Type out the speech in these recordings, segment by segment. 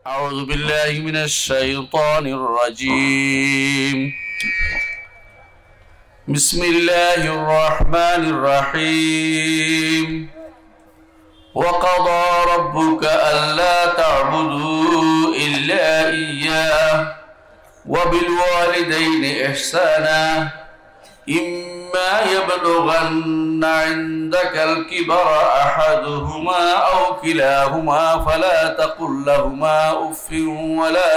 أعوذ بالله من الشيطان الرجيم. بسم الله الرحمن الرحيم. وقضى ربك ألا تعبدوا إلا إياه وبالوالدين إحسانا إما يبلغن عندك الكبر أحدهما أو كلاهما فلا تقل لهما أف ولا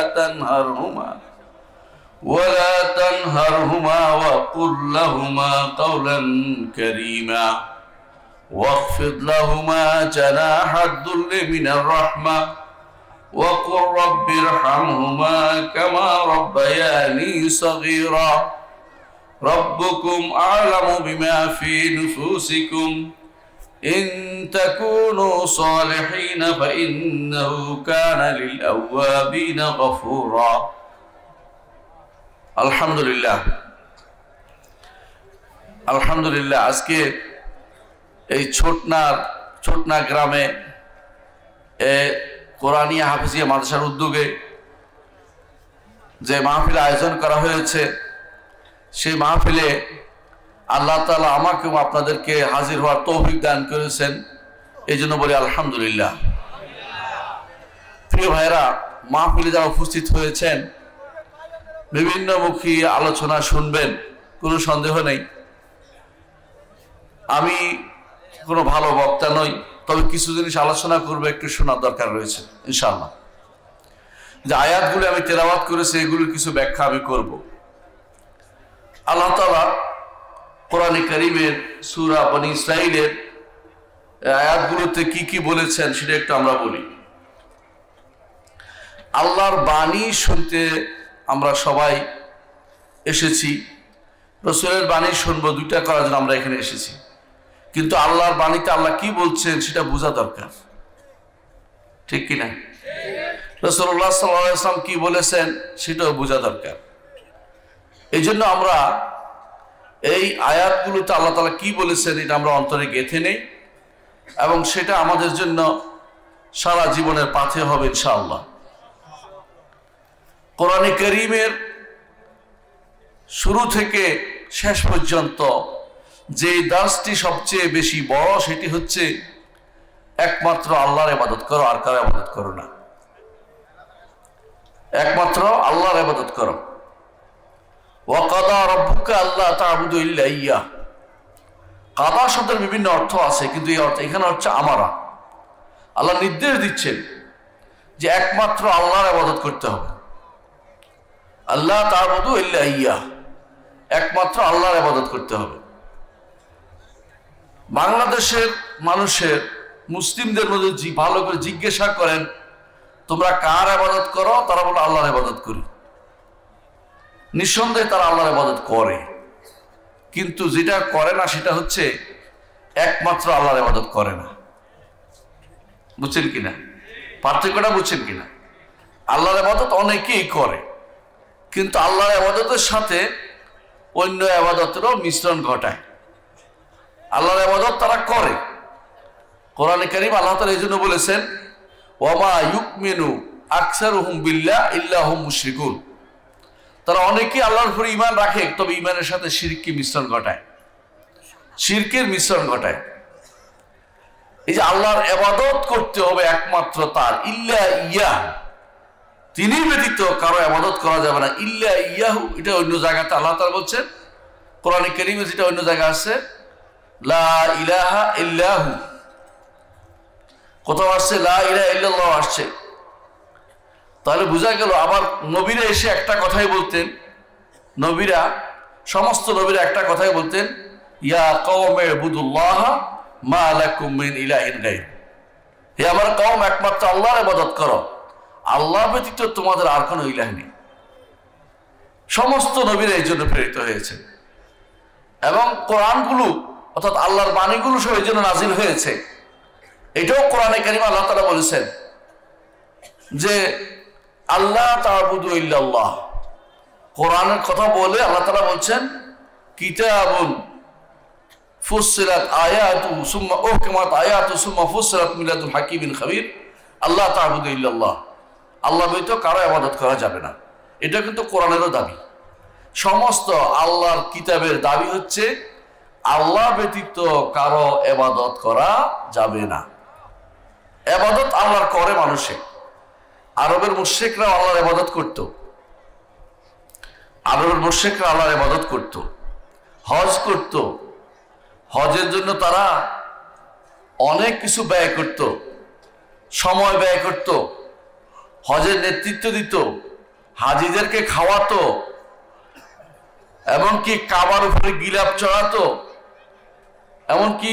تنهرهما وقل لهما قولا كريما واخفض لهما جناح الذل من الرحمة وقل رب ارحمهما كما ربياني صغيرا ربكم أعلم بما في نفوسكم إن تكونوا صالحين فإنه كان للأوابين غفورا. আলহামদুলিল্লাহ আজকে এই ছোটনা গ্রামে কোরআনিয়া হাফিজিয়া মাদ্রাসার উদ্যোগে যে মাহফিল আয়োজন করা হয়েছে, সেই মাহফিলে আল্লাহ তাআলা আমাকে এবং আপনাদেরকে হাজির হওয়ার তৌফিক দান করেছেন, এই জন্য বলি আলহামদুলিল্লাহ। প্রিয় ভাইরা, মাহফিলে যারা উপস্থিত হয়েছেন, বিভিন্নমুখী আলোচনা শুনবেন, কোনো সন্দেহ নেই। আমি কোনো ভালো বক্তা নই, তবে কিছু জিনিস আলোচনা করবে, একটু শোনার দরকার রয়েছে ইনশাআল্লাহ। যে আয়াতগুলো আমি তেলাওয়াত করেছি, এগুলোর কিছু ব্যাখ্যা আমি করব। আল্লাহ তাআলা কোরআনে কারীমের সূরা বনী ইসরাঈলের আয়াতগুলোতে কি কি বলেছেন সেটা একটু আমরা বলি। আল্লাহর বাণী শুনতে আমরা সবাই এসেছি, রাসূলের বাণী শুনবো, দুইটা করার জন্য আমরা এখানে এসেছি। কিন্তু আল্লাহর বাণীতে আল্লাহ কি বলছেন সেটা বোঝা দরকার, ঠিক কিনা? রাসূলুল্লাহ সাল্লাল্লাহু আলাইহি ওয়াসাল্লাম কি বলেছেন সেটাও বোঝা দরকার। এই জন্য আমরা এই আয়াতগুলোতে আল্লাহ তাআলা কি বলেছেন এটা আমরা অন্তরে গেঁথে নেই, এবং সেটা আমাদের জন্য সারা জীবনের পাথে হবে ইনশাআল্লাহ। কোরআনে কারীমের শুরু থেকে শেষ পর্যন্ত যে দাসটি সবচেয়ে বেশি বড়, সেটি হচ্ছে একমাত্র আল্লাহর ইবাদত করো, আর কারো ইবাদত করো না। একমাত্র আল্লাহর ইবাদত করো। ওয়াকাদা রাব্বুকা আল্লা তা'বুদু ইল্লা ইয়্যাহ। কাদা শব্দের বিভিন্ন অর্থ আছে, কিন্তু এই অর্থ এখানে হচ্ছে আমারা। আল্লাহ নির্দেশ দিচ্ছেন যে একমাত্র আল্লাহর ইবাদত করতে হবে। আল্লাহ তা'বুদু ইল্লা ইয়্যাহ, একমাত্র আল্লাহর ইবাদত করতে হবে। বাংলাদেশের মানুষের, মুসলিমদের মধ্যে ভালো করে জিজ্ঞাসা করেন তোমরা কার ইবাদত করো, তারা বলে আল্লাহর ইবাদত করি। নিঃসন্দেহে তারা আল্লাহর ইবাদত করে, কিন্তু যেটা করে না সেটা হচ্ছে একমাত্র আল্লাহর ইবাদত করে না। বুঝছেন কিনা? পার্থক্যটা বুঝছেন কিনা? আল্লাহর ইবাদত অনেকেই করে, কিন্তু আল্লাহর ইবাদতের সাথে অন্য ইবাদতেরও মিশ্রণ ঘটায়। আল্লাহর ইবাদত তারা করে। কোরআনে কারীম আল্লাহ তাআলা এই জন্য বলেছেন ওয়ামা ইউমিনু আকসারুহুম বিল্লাহ ইল্লা হুম মুশরিকুন। তারা অনেকেই আল্লাহর উপরে ঈমান রাখে, তবে ঈমানের সাথে শিরকি মিশ্রণ ঘটায়, শিরকের মিশ্রণ ঘটায়। এই যে আল্লাহর ইবাদত করতে হবে একমাত্র তার, ইল্লা ইয়্যাহ, তিনি ব্যতীত কারো ইবাদত করা যাবে না। ইল্লা ইয়্যাহু, এটা অন্য জায়গাতে আল্লাহ তাআলা বলছেন। কোরআনে কারীমে যেটা অন্য জায়গায় আছে লা ইলাহা ইল্লাহু, কোথাও আসছে লা ইলাহা ইল্লাল্লাহ আসছে। তাহলে বোঝা গেল আবার নবীরা এসে একটা কথাই বলতেন, সমস্ত নবীরা একটা কথাই বলতেন, ইয়া কওমে ইবুদুল্লাহ মা লাকুম মিন ইলাহিন গায়র। হে আমার কওম, একমাত্র আল্লাহর ইবাদত করো, আল্লাহ ব্যতীত তোমাদের আর কোনো ইলাহ নেই। সমস্ত নবীরা এই জন্য প্রেরিত হয়েছে, এবং কোরআনগুলো অর্থাৎ আল্লাহর বাণীগুলো সব এই জন্য নাজিল হয়েছে। এটাও কোরআনে কারীমে আল্লাহ তাআলা বলেছেন যে আল্লাহ তা'বুদু ইল্লাল্লাহ। কোরআনের কথা বলে আল্লাহ তাআলা বলছেন কিতাবুন ফুসিলাত আয়াতু সুম্মা উহকিমাত আয়াতু সুম্মা ফুসিলাত মিন লাদুন হাকিমিন খাবীর আল্লাহ তা'বুদু ইল্লাল্লাহ। আল্লাহ ব্যতীত কারো ইবাদত করা যাবে না। এটা কিন্তু কোরআনেরও দাবি। সমস্ত আল্লাহর কিতাবের দাবি হচ্ছে আল্লাহ ব্যতীত কারো ইবাদত করা যাবে না। ইবাদত আল্লাহর করে মানুষে। আরবের মুশরিকরা আল্লাহর ইবাদত করত, আরবের মুশরিকরা আল্লাহর ইবাদত করত, হজ করত। হজের জন্য তারা অনেক কিছু ব্যয় করত, সময় ব্যয় করত, হজের নেতৃত্ব দিত, হাজিদেরকে খাওয়াতো, এমনকি কাবার উপরে গিলাপ চড়াতো, এমনকি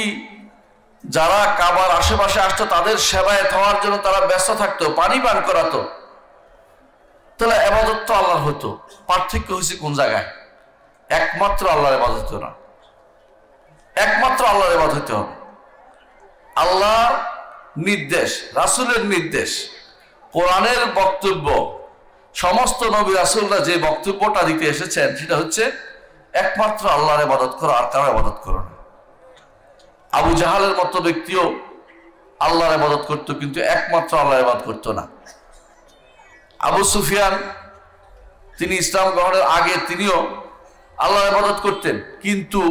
যারা কাবার আশেপাশে আসতো তাদের সেবায় হওয়ার জন্য তারা ব্যস্ত থাকতো, পানি পান করাতো। তাহলে ইবাদত তো আল্লাহর হতো। পার্থক্য হয়েছে কোন জায়গায়? একমাত্র আল্লাহর ইবাদত হতো না, একমাত্র আল্লাহর ইবাদত হতে হবে। আল্লাহর নির্দেশ, রাসূলের নির্দেশ, কোরআনের বক্তব্য, সমস্ত নবী রাসূলরা যে বক্তব্যটা দিতে এসেছেন সেটা হচ্ছে একমাত্র আল্লাহর ইবাদত করো, আর কারো ইবাদত করো না। আবু জাহালের মতো ব্যক্তিও আল্লাহর ইবাদত করত, কিন্তু একমাত্র আল্লাহর ইবাদত করত না। আবু সুফিয়ান, তিনি ইসলাম গ্রহণের আগে তিনিও আল্লাহর ইবাদত করতেন, কিন্তু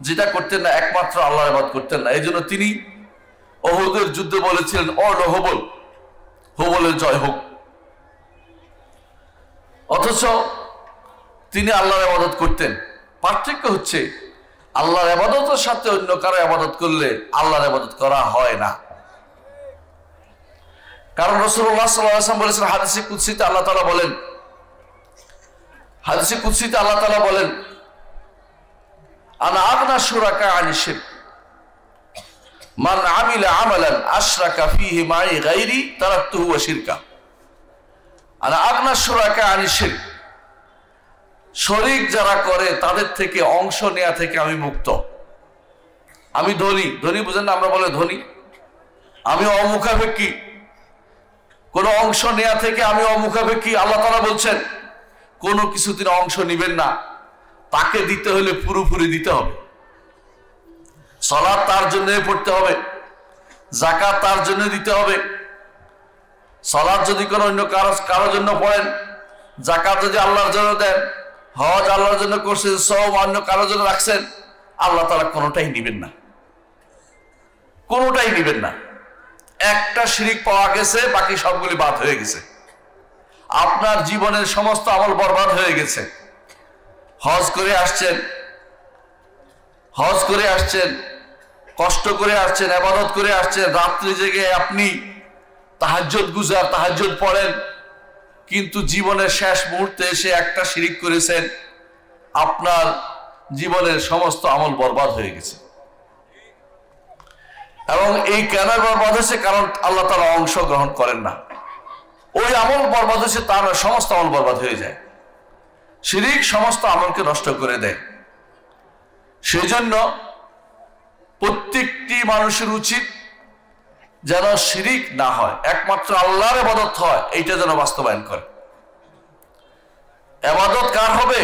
যেটা করতেন না একমাত্র আল্লাহর ইবাদত করতেন না। এই জন্য তিনি উহুদের যুদ্ধে বলেছিলেন, অল হবল, হবলের জয় হোক। অথচ তিনি আল্লাহর ইবাদত করতেন। পার্থক্য হচ্ছে আল্লাহর ইবাদতের সাথে অন্য কারো ইবাদত করলে আল্লাহর ইবাদত করা হয় না। কারণ রাসূলুল্লাহ সাল্লাল্লাহু আলাইহি ওয়াসাল্লাম বলেছেন, হাদিসে কুদসিতে আল্লাহ তাআলা বলেন, হাদিসে কুদসিতে আল্লাহ তাআলা বলেন, আনা আগনা শুরাকা আনি শিরক মান আমিলা আমালান আশরাকা ফীহি মাই গায়রি তারাকতুহু ওয়া শিরকা। আনা আগনা শুরাকা আনি শিরক, শরীক যারা করে তাদের থেকে অংশ নেওয়া থেকে আমি মুক্ত। আমি ধনী, ধনী বুঝেন না, আমরা বলে ধনী। আমি অমুখাপেক্ষী, কোনো অংশ নেওয়া থেকে আমি অমুখাপেক্ষী। আল্লাহ তাআলা বলছেন কোনো কিছু তিনি অংশ নিবেন না, তাকে দিতে হলে পুরোপুরি দিতে হবে। সালাত তার জন্য পড়তে হবে, যাকাত তার জন্য দিতে হবে। সালাত যদি কোনো অন্য কারোর জন্য পড়েন, যাকাত যদি আল্লাহর জন্য দেন, হজ আল্লাহর জন্য করছেন, সওম অন্য কারোর জন্য রাখছেন, আল্লাহ তাআলা কোনোটাই নিবেন না, কোনোটাই নিবেন না। একটা শিরিক পাওয়া গেছে, বাকি সবগুলি বাদ হয়ে গেছে। আপনার জীবনের সমস্ত আমল বরবাদ হয়ে গেছে। হজ করে আসছেন, হজ করে আসছেন, কষ্ট করে আসছেন, ইবাদত করে আসছেন, রাত্রি জেগে আপনি তাহাজ্জুদ গুজার, তাহাজ্জুদ পড়েন, কিন্তু জীবনের শেষ মুহূর্তে এসে একটা শিরিক করেছেন, আপনার জীবনের সমস্ত আমল বরবাদ হয়ে গেছে। এবং এই কেন বরবাদ হয়েছে? কারণ আল্লাহ তাআলা অংশ গ্রহণ করেন না। ওই আমল বরবাদ হয়েছে, তার সমস্ত আমল বরবাদ হয়ে যায়। শিরিক সমস্ত আমলকে নষ্ট করে দেয়। সেই জন্য প্রত্যেকটি মানুষের উচিত যেন শিরিক না হয়, একমাত্র আল্লাহর ইবাদত হয়, এইটা যেন বাস্তবায়ন করে। ইবাদত কার হবে?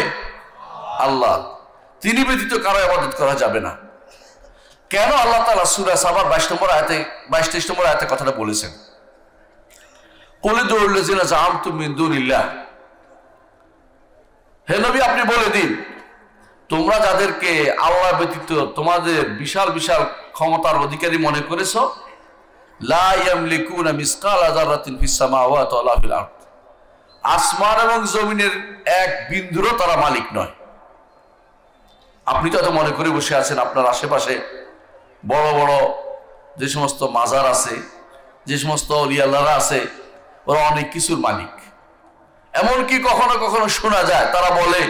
আল্লাহ, তিনি ব্যতীত কারো ইবাদত করা যাবে না। কেন আল্লাহ তাআলা সূরা সাবার 22 নম্বর আয়াতে 22-23 নম্বর আয়াতে কথাটা বলেছেন? কুল উদউল লাযিনা জাআমতুম মিন দুনিল্লাহ, হে নবী আপনি বলে দিন, তোমরা যাদেরকে আল্লাহ ব্যতীত তোমাদের বিশাল বিশাল ক্ষমতার অধিকারী মনে করেছো, লা ইয়ামলিকুনা মিসকালা যাররাতিন ফিস সামাওয়াতি ওয়ালা ফিল আরদ, আসমান এবং জমিনের এক বিন্দুরও তারা মালিক নয়। আপনি তো মনে করে বসে আছেন আপনার আশেপাশে বড় বড় যে সমস্ত মাজার আছে, যে সমস্ত ওলি আল্লাহরা আছে, ওরা অনেক কিছুর মালিক। এমনকি কখনো কখনো শোনা যায় তারা বলে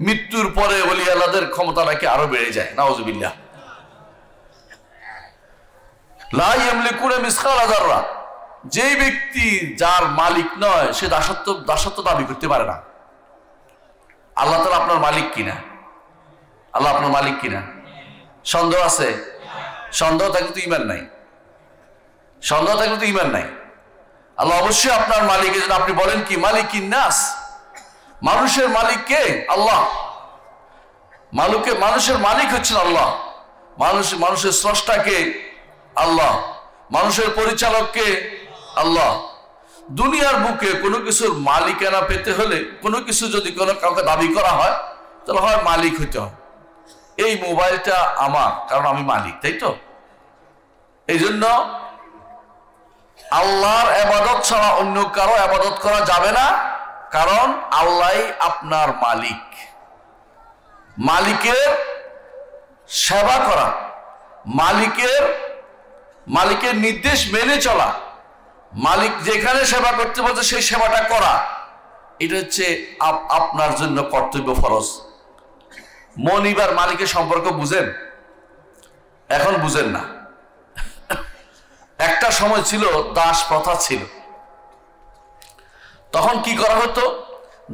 মৃত্যুর পরে ওলি আল্লাহদের ক্ষমতা নাকি আরো বেড়ে যায়। নাউজুবিল্লাহ। লা ইয়ামলিকুনা মিসকালা যাররা, যে ব্যক্তি যার মালিক নয় সে দাসত্ব দাবি করতে পারে না। আল্লাহ তাআলা আপনার মালিক কিনা? আল্লাহ আপনার মালিক কিনা? সন্দেহ আছে? সন্দেহ থাকলে তো ঈমান নাই, সন্দেহ থাকলে তো ঈমান নাই। আল্লাহ অবশ্যই আপনার মালিক। এজন্য আপনি বলেন কি? মালিকিন নাস, মানুষের মালিক কে? আল্লাহ। মানুষের মালিক হচ্ছেন আল্লাহ। মানুষের স্রষ্টা কে? আল্লাহ। মানুষের পরিচালক কে? আল্লাহ। দুনিয়ার বুকে কোনো কিছুর মালিকানা পেতে হলে, কোনো কিছু যদি কোনো কাউকে দাবি করা হয়, তাহলে হয় মালিক হইতে হয়। এই মোবাইলটা আমার, কারণ আমি মালিক, তাই তো? এই জন্য আল্লাহর ইবাদত ছাড়া অন্য কারো ইবাদত করা যাবে না, কারণ আল্লাহই আপনার মালিক। মালিকের সেবা করা, মালিকের নির্দেশ মেনে চলা, মালিক যেখানে সেবা করতে বলছে সেই সেবাটা করা, এটা হচ্ছে আপনার জন্য কর্তব্য, ফরজ। মনিবার মালিকের সম্পর্ক বুঝেন? এখন বুঝেন না। একটা সময় ছিল দাস প্রথা ছিল। তখন কি করা হতো?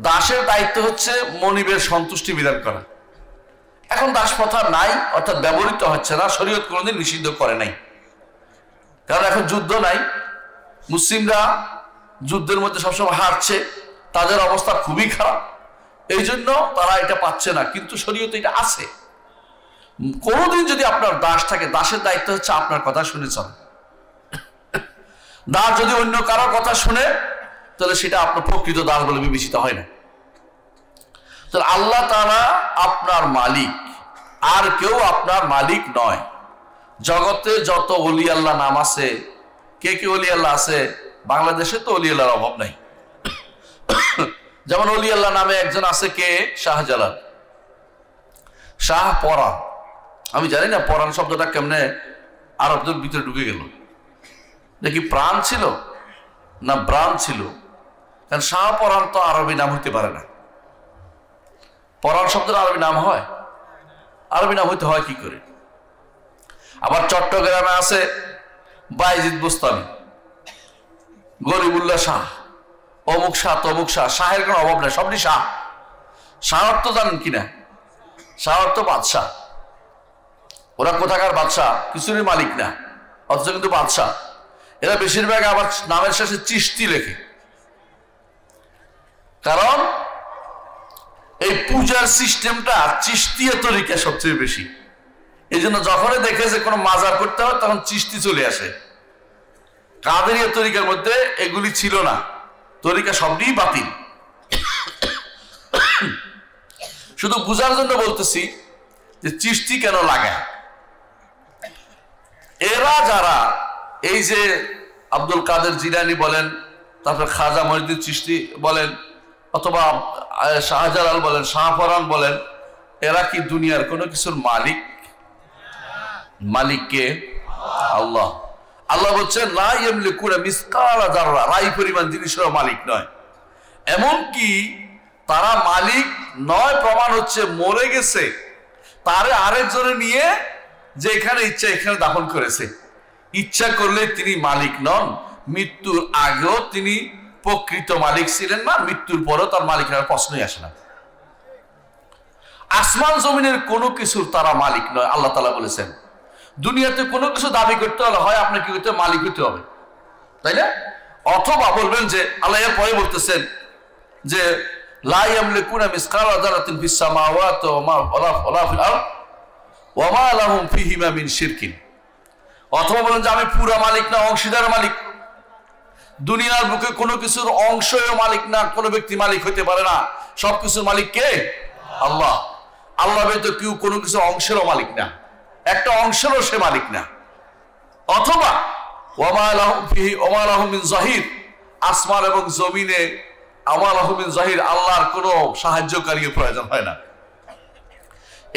দাসের দায়িত্ব হচ্ছে মনিবের সন্তুষ্টি বিধান করা। এখন দাস প্রথা নাই, অর্থাৎ ব্যবহৃত হচ্ছে না, শরীয়ত কোনোদিন নিষিদ্ধ করে নাই। কারণ এখন যুদ্ধ নাই, মুসলিমরা যুদ্ধের মধ্যে সবসময় হারছে, তাদের অবস্থা খুবই খারাপ, এই জন্য তারা এটা পাচ্ছে না। কিন্তু শরীয়তে এটা আছে। কোনোদিন যদি আপনার দাস থাকে, দাসের দায়িত্ব হচ্ছে আপনার কথা শুনে চলে। দাস যদি অন্য কারোর কথা শুনে, তাহলে সেটা আপনার প্রকৃত দাস বলে বিবেচিত হয় না। তাহলে আল্লাহ তাআলা আপনার মালিক, আর কেউ আপনার মালিক নয়। জগতে যত ওলি আল্লাহ নাম আছে, কে কে ওলি আল্লাহ আছে? বাংলাদেশে তো ওলি আল্লাহর অভাব নাই। যেমন ওলি আল্লাহ নামে একজন আছে, কে? শাহজালাল, শাহ পরাণ। আমি জানি না পরাণ শব্দটা কেমনে আরবদের ভিতরে ঢুকে গেল। নাকি প্রাণ ছিল না ব্রাণ ছিল? কারণ শাহ পরাণ তো আরবি নাম হইতে পারে না। পরাণ শব্দের আরবি নাম হয়? আরবি নাম হইতে হয় কি করে? আবার চট্টগ্রামে আছে বাইজিদ বুস্তামি, গরিবুল্লাহ শাহ, অমুক শাহ তমুক শাহ। শাহের কোনো অভাব নাই, সবটি শাহ। শাহ অর্থ জানেন কিনা? শাহ অর্থ বাদশাহ। ওরা কোথাকার বাদশাহ? কিছুরই মালিক না, অথচ কিন্তু বাদশাহ। এরা বেশিরভাগ আবার নামের শেষে চিশতি লেখে, কারণ এই পূজার সিস্টেমটা চিশতিয়া তরিকা সবচেয়ে বেশি। এই জন্য যখনই দেখে যে কোনো মাজার করতে হয়, তখন চিশতি চলে আসে। কাদেরিয়া তরিকার মধ্যে এগুলি ছিল না, তরিকা সবই বাতিল। শুধু বুঝার জন্য বলতেছি যে চিশতি কেন লাগায়। এরা যারা এই যে আব্দুল কাদের জিলানী বলেন, তারপরে খাজা মহিউদ্দিন চিশতি বলেন, অথবা শাহজালাল বলেন, শাহপরাণ বলেন, এরা কি দুনিয়ার কোনো কিছুর মালিক? মালিককে আল্লাহ। আল্লাহ বলছেন লা ইয়ামলিকুনা মিসকালা যাররা, রাই পরিমাণ জিনিসের মালিক নয়। এমনকি তারা মালিক নয় প্রমাণ হচ্ছে মরে গেছে, তারে আরেকজনে নিয়ে যে এখানে ইচ্ছা এখানে দাফন করেছে। ইচ্ছা করলে তিনি মালিক নন। মৃত্যুর আগেও তিনি প্রকৃত মালিক ছিলেন না, মৃত্যুর পরেও তার মালিকের প্রশ্নই আসে না। আসমান জমিনের কোনো কিছুর তারা মালিক নয়। আল্লাহ তাআলা বলেছেন দুনিয়াতে কোনো কিছু দাবি করতে হলে হয় আপনাকে কি করতে হবে? মালিক হতে হবে, তাই না? অথবা বলবেন যে আল্লাহ এর পরে বলতেছেন যে লা ইয়ামলিকুনা মিসকালা যারাতিন ফিস সামাওয়াতি ওয়া ফিল আরদ ওয়া মা লাহুম ফীহিমা মিন শিরকিন। অথবা বলেন যে আমি পুরা মালিক না, অংশীদার মালিক। দুনিয়ার বুকে কোনো কিছুর অংশও মালিক না, কোনো ব্যক্তি মালিক হতে পারে না। সবকিছুর মালিক কে? আল্লাহ। আল্লাহ ব্যতীত কেউ কোনো কিছু অংশেরও মালিক না, একটা অংশেরও সে মালিক না। অথবা ওয়া মা লাহুম মিন যাহির, আসমান এবং জমিনে ওয়া মা লাহুম মিন যাহির, আল্লাহর কোনো সাহায্যকারীর প্রয়োজন হয় না।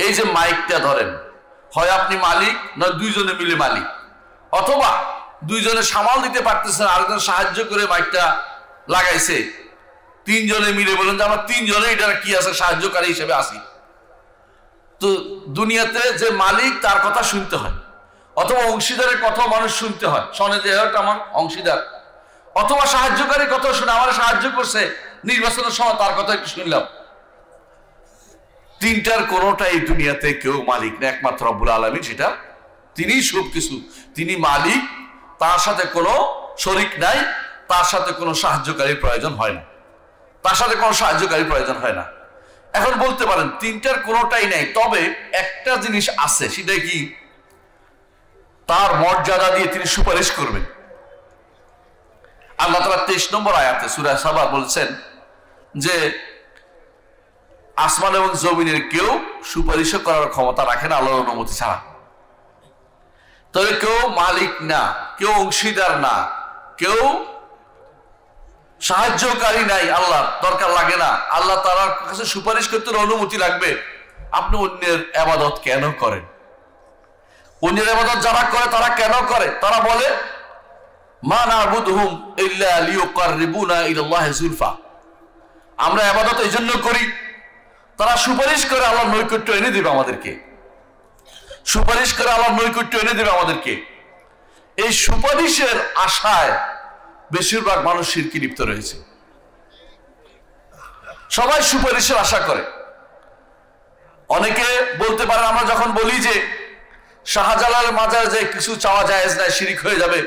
এই যে মাইকটা ধরেন, হয় আপনি মালিক, নয় দুইজনে মিলে মালিক, অথবা দুইজনে সামাল দিতে পারতেছেন, আরেকজন সাহায্য করে মাইকটা লাগাইছে, তিনজনে মিলে বলেন যে আমরা তিনজনে এটা কি আছে সাহায্যকারী হিসেবে আসি। তো দুনিয়াতে যে মালিক তার কথা শুনতে হয়, অথবা অংশীদারের কথা মানুষ শুনতে হয়, শোনে যে আমার অংশীদার, অথবা সাহায্যকারীর কথা শুনে আমার সাহায্য করছে নির্বাচনের সময়, তার কথা একটু শুনলাম। তিনটার কোনোটাই দুনিয়াতে কেউ মালিক না, একমাত্র রব্বুল আলামিন। সেটা তিনি সবকিছু, তিনি মালিক, তার সাথে কোনো শরিক নাই, তার সাথে কোনো সাহায্যকারীর প্রয়োজন হয় না, তার সাথে কোনো সাহায্যকারীর প্রয়োজন হয় না। এখন বলতে পারেন তিনটার কোনোটাই নাই, তবে একটা জিনিস আছে, সেটা কি? তার মর্যাদা দিয়ে তিনি সুপারিশ করবেন। আল্লাহ তাআলা 23 নম্বর আয়াতে সূরা সাবা বলছেন যে আসমান এবং জমিনের কেউ সুপারিশ করার ক্ষমতা রাখে না আল্লাহর অনুমতি ছাড়া। তবে কেউ মালিক না, কেউ অংশীদার না, কেউ সাহায্যকারী নাই, আল্লাহ দরকার লাগে না। আল্লাহ তাআলার কাছে সুপারিশ করতে অনুমতি লাগবে। আপনি অন্যের ইবাদত কেন করেন? অন্যের ইবাদত যারা করে তারা কেন করে? তারা বলে মা না'বুদুহুম ইল্লা লিয়ুকাররিবুনা ইলাল্লাহি যুলফা। আমরা ইবাদত এই জন্য করি, তারা সুপারিশ করে আল্লাহর নৈকট্য এনে দিবে আমাদেরকে, সুপারিশ করে আল্লাহর নৈকট্য এনে দিবে আমাদেরকে। এই সুপারিশের আশায় বেশিরভাগ মানুষ শিরকে লিপ্ত রয়েছে। সবাই সুপারিশের আশা করে। অনেকে বলতে পারে, আমরা যখন বলি যে শাহজালালের মাজারে যে কিছু চাওয়া জায়েজ নাই, শিরিক হয়ে যাবে,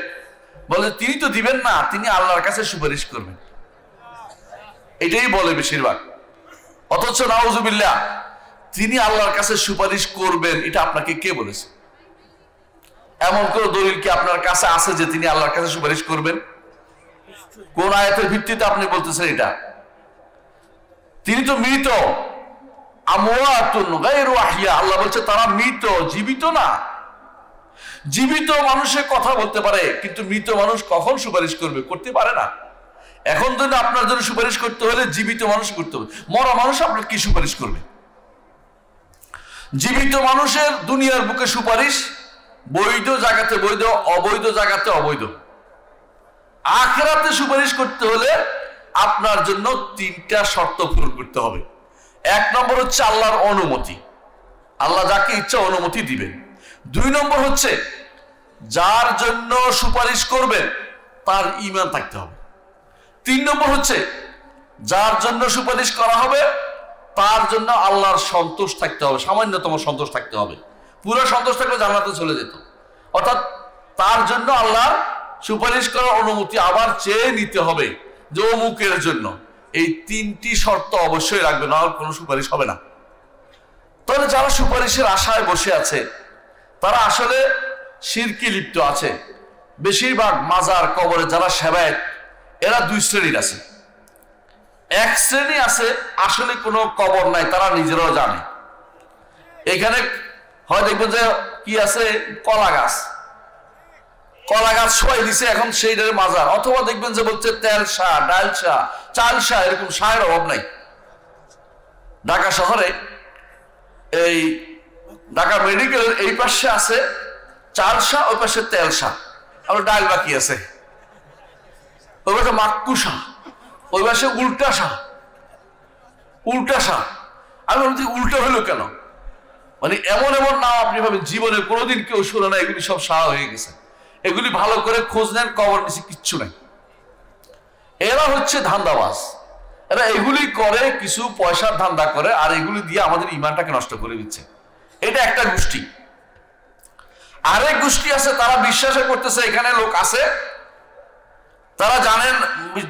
বলে তিনি তো দিবেন না, তিনি আল্লাহর কাছে সুপারিশ করবেন, এটাই বলে বেশিরভাগ। অথচ নাউজুবিল্লাহ, তিনি আল্লাহর কাছে সুপারিশ করবেন এটা আপনাকে কে বলেছে? এমন কোন দলিল কি আপনার কাছে আছে যে তিনি আল্লাহর কাছে সুপারিশ করবেন? কোন আয়াতের ভিত্তিতে আপনি বলতেছেন এটা? তিনি তো মৃত, আমওয়াতুন গায়রু আহিয়া। আল্লাহ বলছে তারা মৃত, জীবিত না। জীবিত মানুষের কথা বলতে পারে, কিন্তু মৃত মানুষ কখন সুপারিশ করবে? করতে পারে না। এখন যদি আপনার জন্য সুপারিশ করতে হলে জীবিত মানুষ করতে হবে, মরা মানুষ আপনার কি সুপারিশ করবে? জীবিত মানুষের দুনিয়ার বুকে সুপারিশ বৈধ জায়গাতে বৈধ, অবৈধ জায়গাতে অবৈধ। আখিরাতে সুপারিশ করতে হলে আপনার জন্য 3টা শর্ত পূরণ করতে হবে। 1 নম্বর হচ্ছে আল্লাহর অনুমতি, আল্লাহ যাকে ইচ্ছা অনুমতি দিবেন। 2 নম্বর হচ্ছে যার জন্য সুপারিশ করবেন তার ঈমান থাকতে হবে। 3 নম্বর হচ্ছে যার জন্য সুপারিশ করা হবে তার জন্য আল্লাহর সন্তোষ থাকতে হবে, সামান্যতম সন্তোষ থাকতে হবে। পুরো সন্তোষ থাকলে জান্নাতে চলে যেত। অর্থাৎ তার জন্য আল্লাহর সুপারিশ করার অনুমতি আবার চেয়ে নিতে হবে যে অমুকের জন্য। এই 3টি শর্ত অবশ্যই রাখবে, না কোনো সুপারিশ হবে না। তাহলে যারা সুপারিশের আশায় বসে আছে তারা আসলে শিরকে লিপ্ত আছে। বেশিরভাগ মাজার কবরে যারা সেবায়েত, এরা 2 শ্রেণীর আছে। 1 শ্রেণী আছে আসলে কোনো কবর নাই, তারা নিজেরাও জানে। এখানে হয় দেখবেন যে কি আছে, কলা গাছ, কলা গাছ সবাই দিছে, এখন সেইটার মাজার। অথবা দেখবেন যে বলছে তেল শাহ, ডাল শাহ, চাল শাহ, এরকম শাহের অভাব নাই। ঢাকা শহরে এই ঢাকা মেডিকেলের এই পাশে আছে চাল শাহ, ওই পাশে তেল শাহ, আর ডাল বাকি আছে। ওই পাশে মাক্কু শাহ, ওই পাশে উল্টা শাহ, উল্টা শাহ। আমি বলছি উল্টা হলো কেন? মানে এমন এমন নাম আপনি ভাবেন জীবনে কোনোদিন কেউ শুনে না, এগুলি সব শাহ হয়ে গেছে। এগুলি ভালো করে খোঁজ নেন, কবর নিচে কিচ্ছু নাই। এরা হচ্ছে ধান্দাবাজ। এরা এগুলি করে, কিছু পয়সার ধান্দা করে, আর এগুলি দিয়ে আমাদের ইমানটাকে নষ্ট করে দিচ্ছে। এটা একটা গোষ্ঠী। আরেক গোষ্ঠী আছে, তারা বিশ্বাস করতেছে এখানে লোক আছে, তারা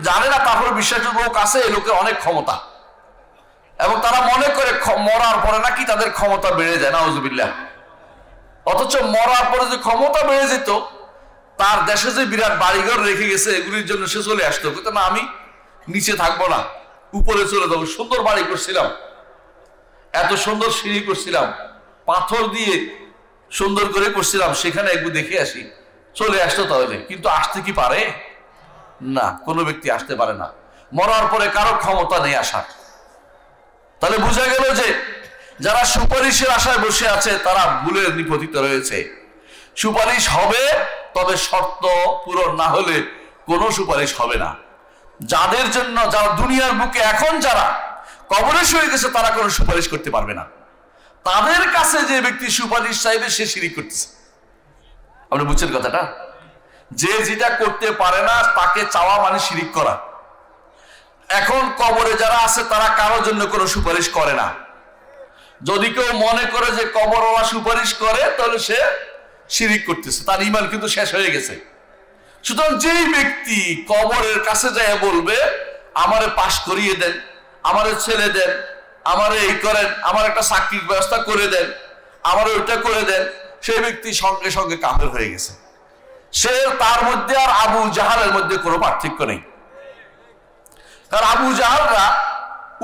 জানে না, তারপরে বিশ্বাসের লোক আছে, এই লোকের অনেক ক্ষমতা, এবং তারা মনে করে মরার পরে নাকি তাদের ক্ষমতা বেড়ে যায়। নাউজুবিল্লাহ। অথচ মরার পরে যে ক্ষমতা বেড়ে যেত, তার দেশে যে বিরাট বাড়িঘর রেখে গেছে, এগুলির জন্য সে চলে আসতো, কিন্তু না আমি নিচে থাকবো না, উপরে চলে যাবো। সুন্দর বাড়ি করছিলাম, এত সুন্দর সিঁড়ি করছিলাম, পাথর দিয়ে সুন্দর করে করছিলাম, সেখানে একটু দেখে আসি, চলে আসতো তাহলে। কিন্তু আসতে কি পারে? না, কোনো ব্যক্তি আসতে পারে না। মরার পরে কারো ক্ষমতা নেই আসার। তাহলে বোঝা গেল যে যারা সুপারিশের আশায় বসে আছে তারা ভুলের নিপতিত রয়েছে। সুপারিশ হবে, তবে শর্ত পূরণ না হলে কোনো সুপারিশ হবে না। যাদের জন্য, যারা দুনিয়ার বুকে এখন যারা কবরে শুয়ে গেছে, তারা কোনো সুপারিশ করতে পারবে না। তাদের কাছে যে ব্যক্তি সুপারিশ চাইবে সে শিরিক করতেছে। আপনি বুঝছেন কথাটা? যে যেটা করতে পারে না তাকে চাওয়া মানে শিরিক করা। এখন কবরে যারা আছে তারা কারোর জন্য কোনো সুপারিশ করে না। যদি কেউ মনে করে যে কবরওয়ালা সুপারিশ করে, তাহলে সে শিরিক করতেছে, তার ঈমান কিন্তু শেষ হয়ে গেছে। সুতরাং যেই ব্যক্তি কবরের কাছে যায় বলবে আমারে পাশ করিয়ে দেন, আমারে ছেলে দেন, আমারে এই করেন, আমার একটা চাকরির ব্যবস্থা করে দেন, আমারে ওইটা করে দেন, সেই ব্যক্তি সঙ্গে সঙ্গে কাফের হয়ে গেছে। সে তার মধ্যে আর আবু জাহালের মধ্যে কোনো পার্থক্য নেই। কারণ আবু জাহালরা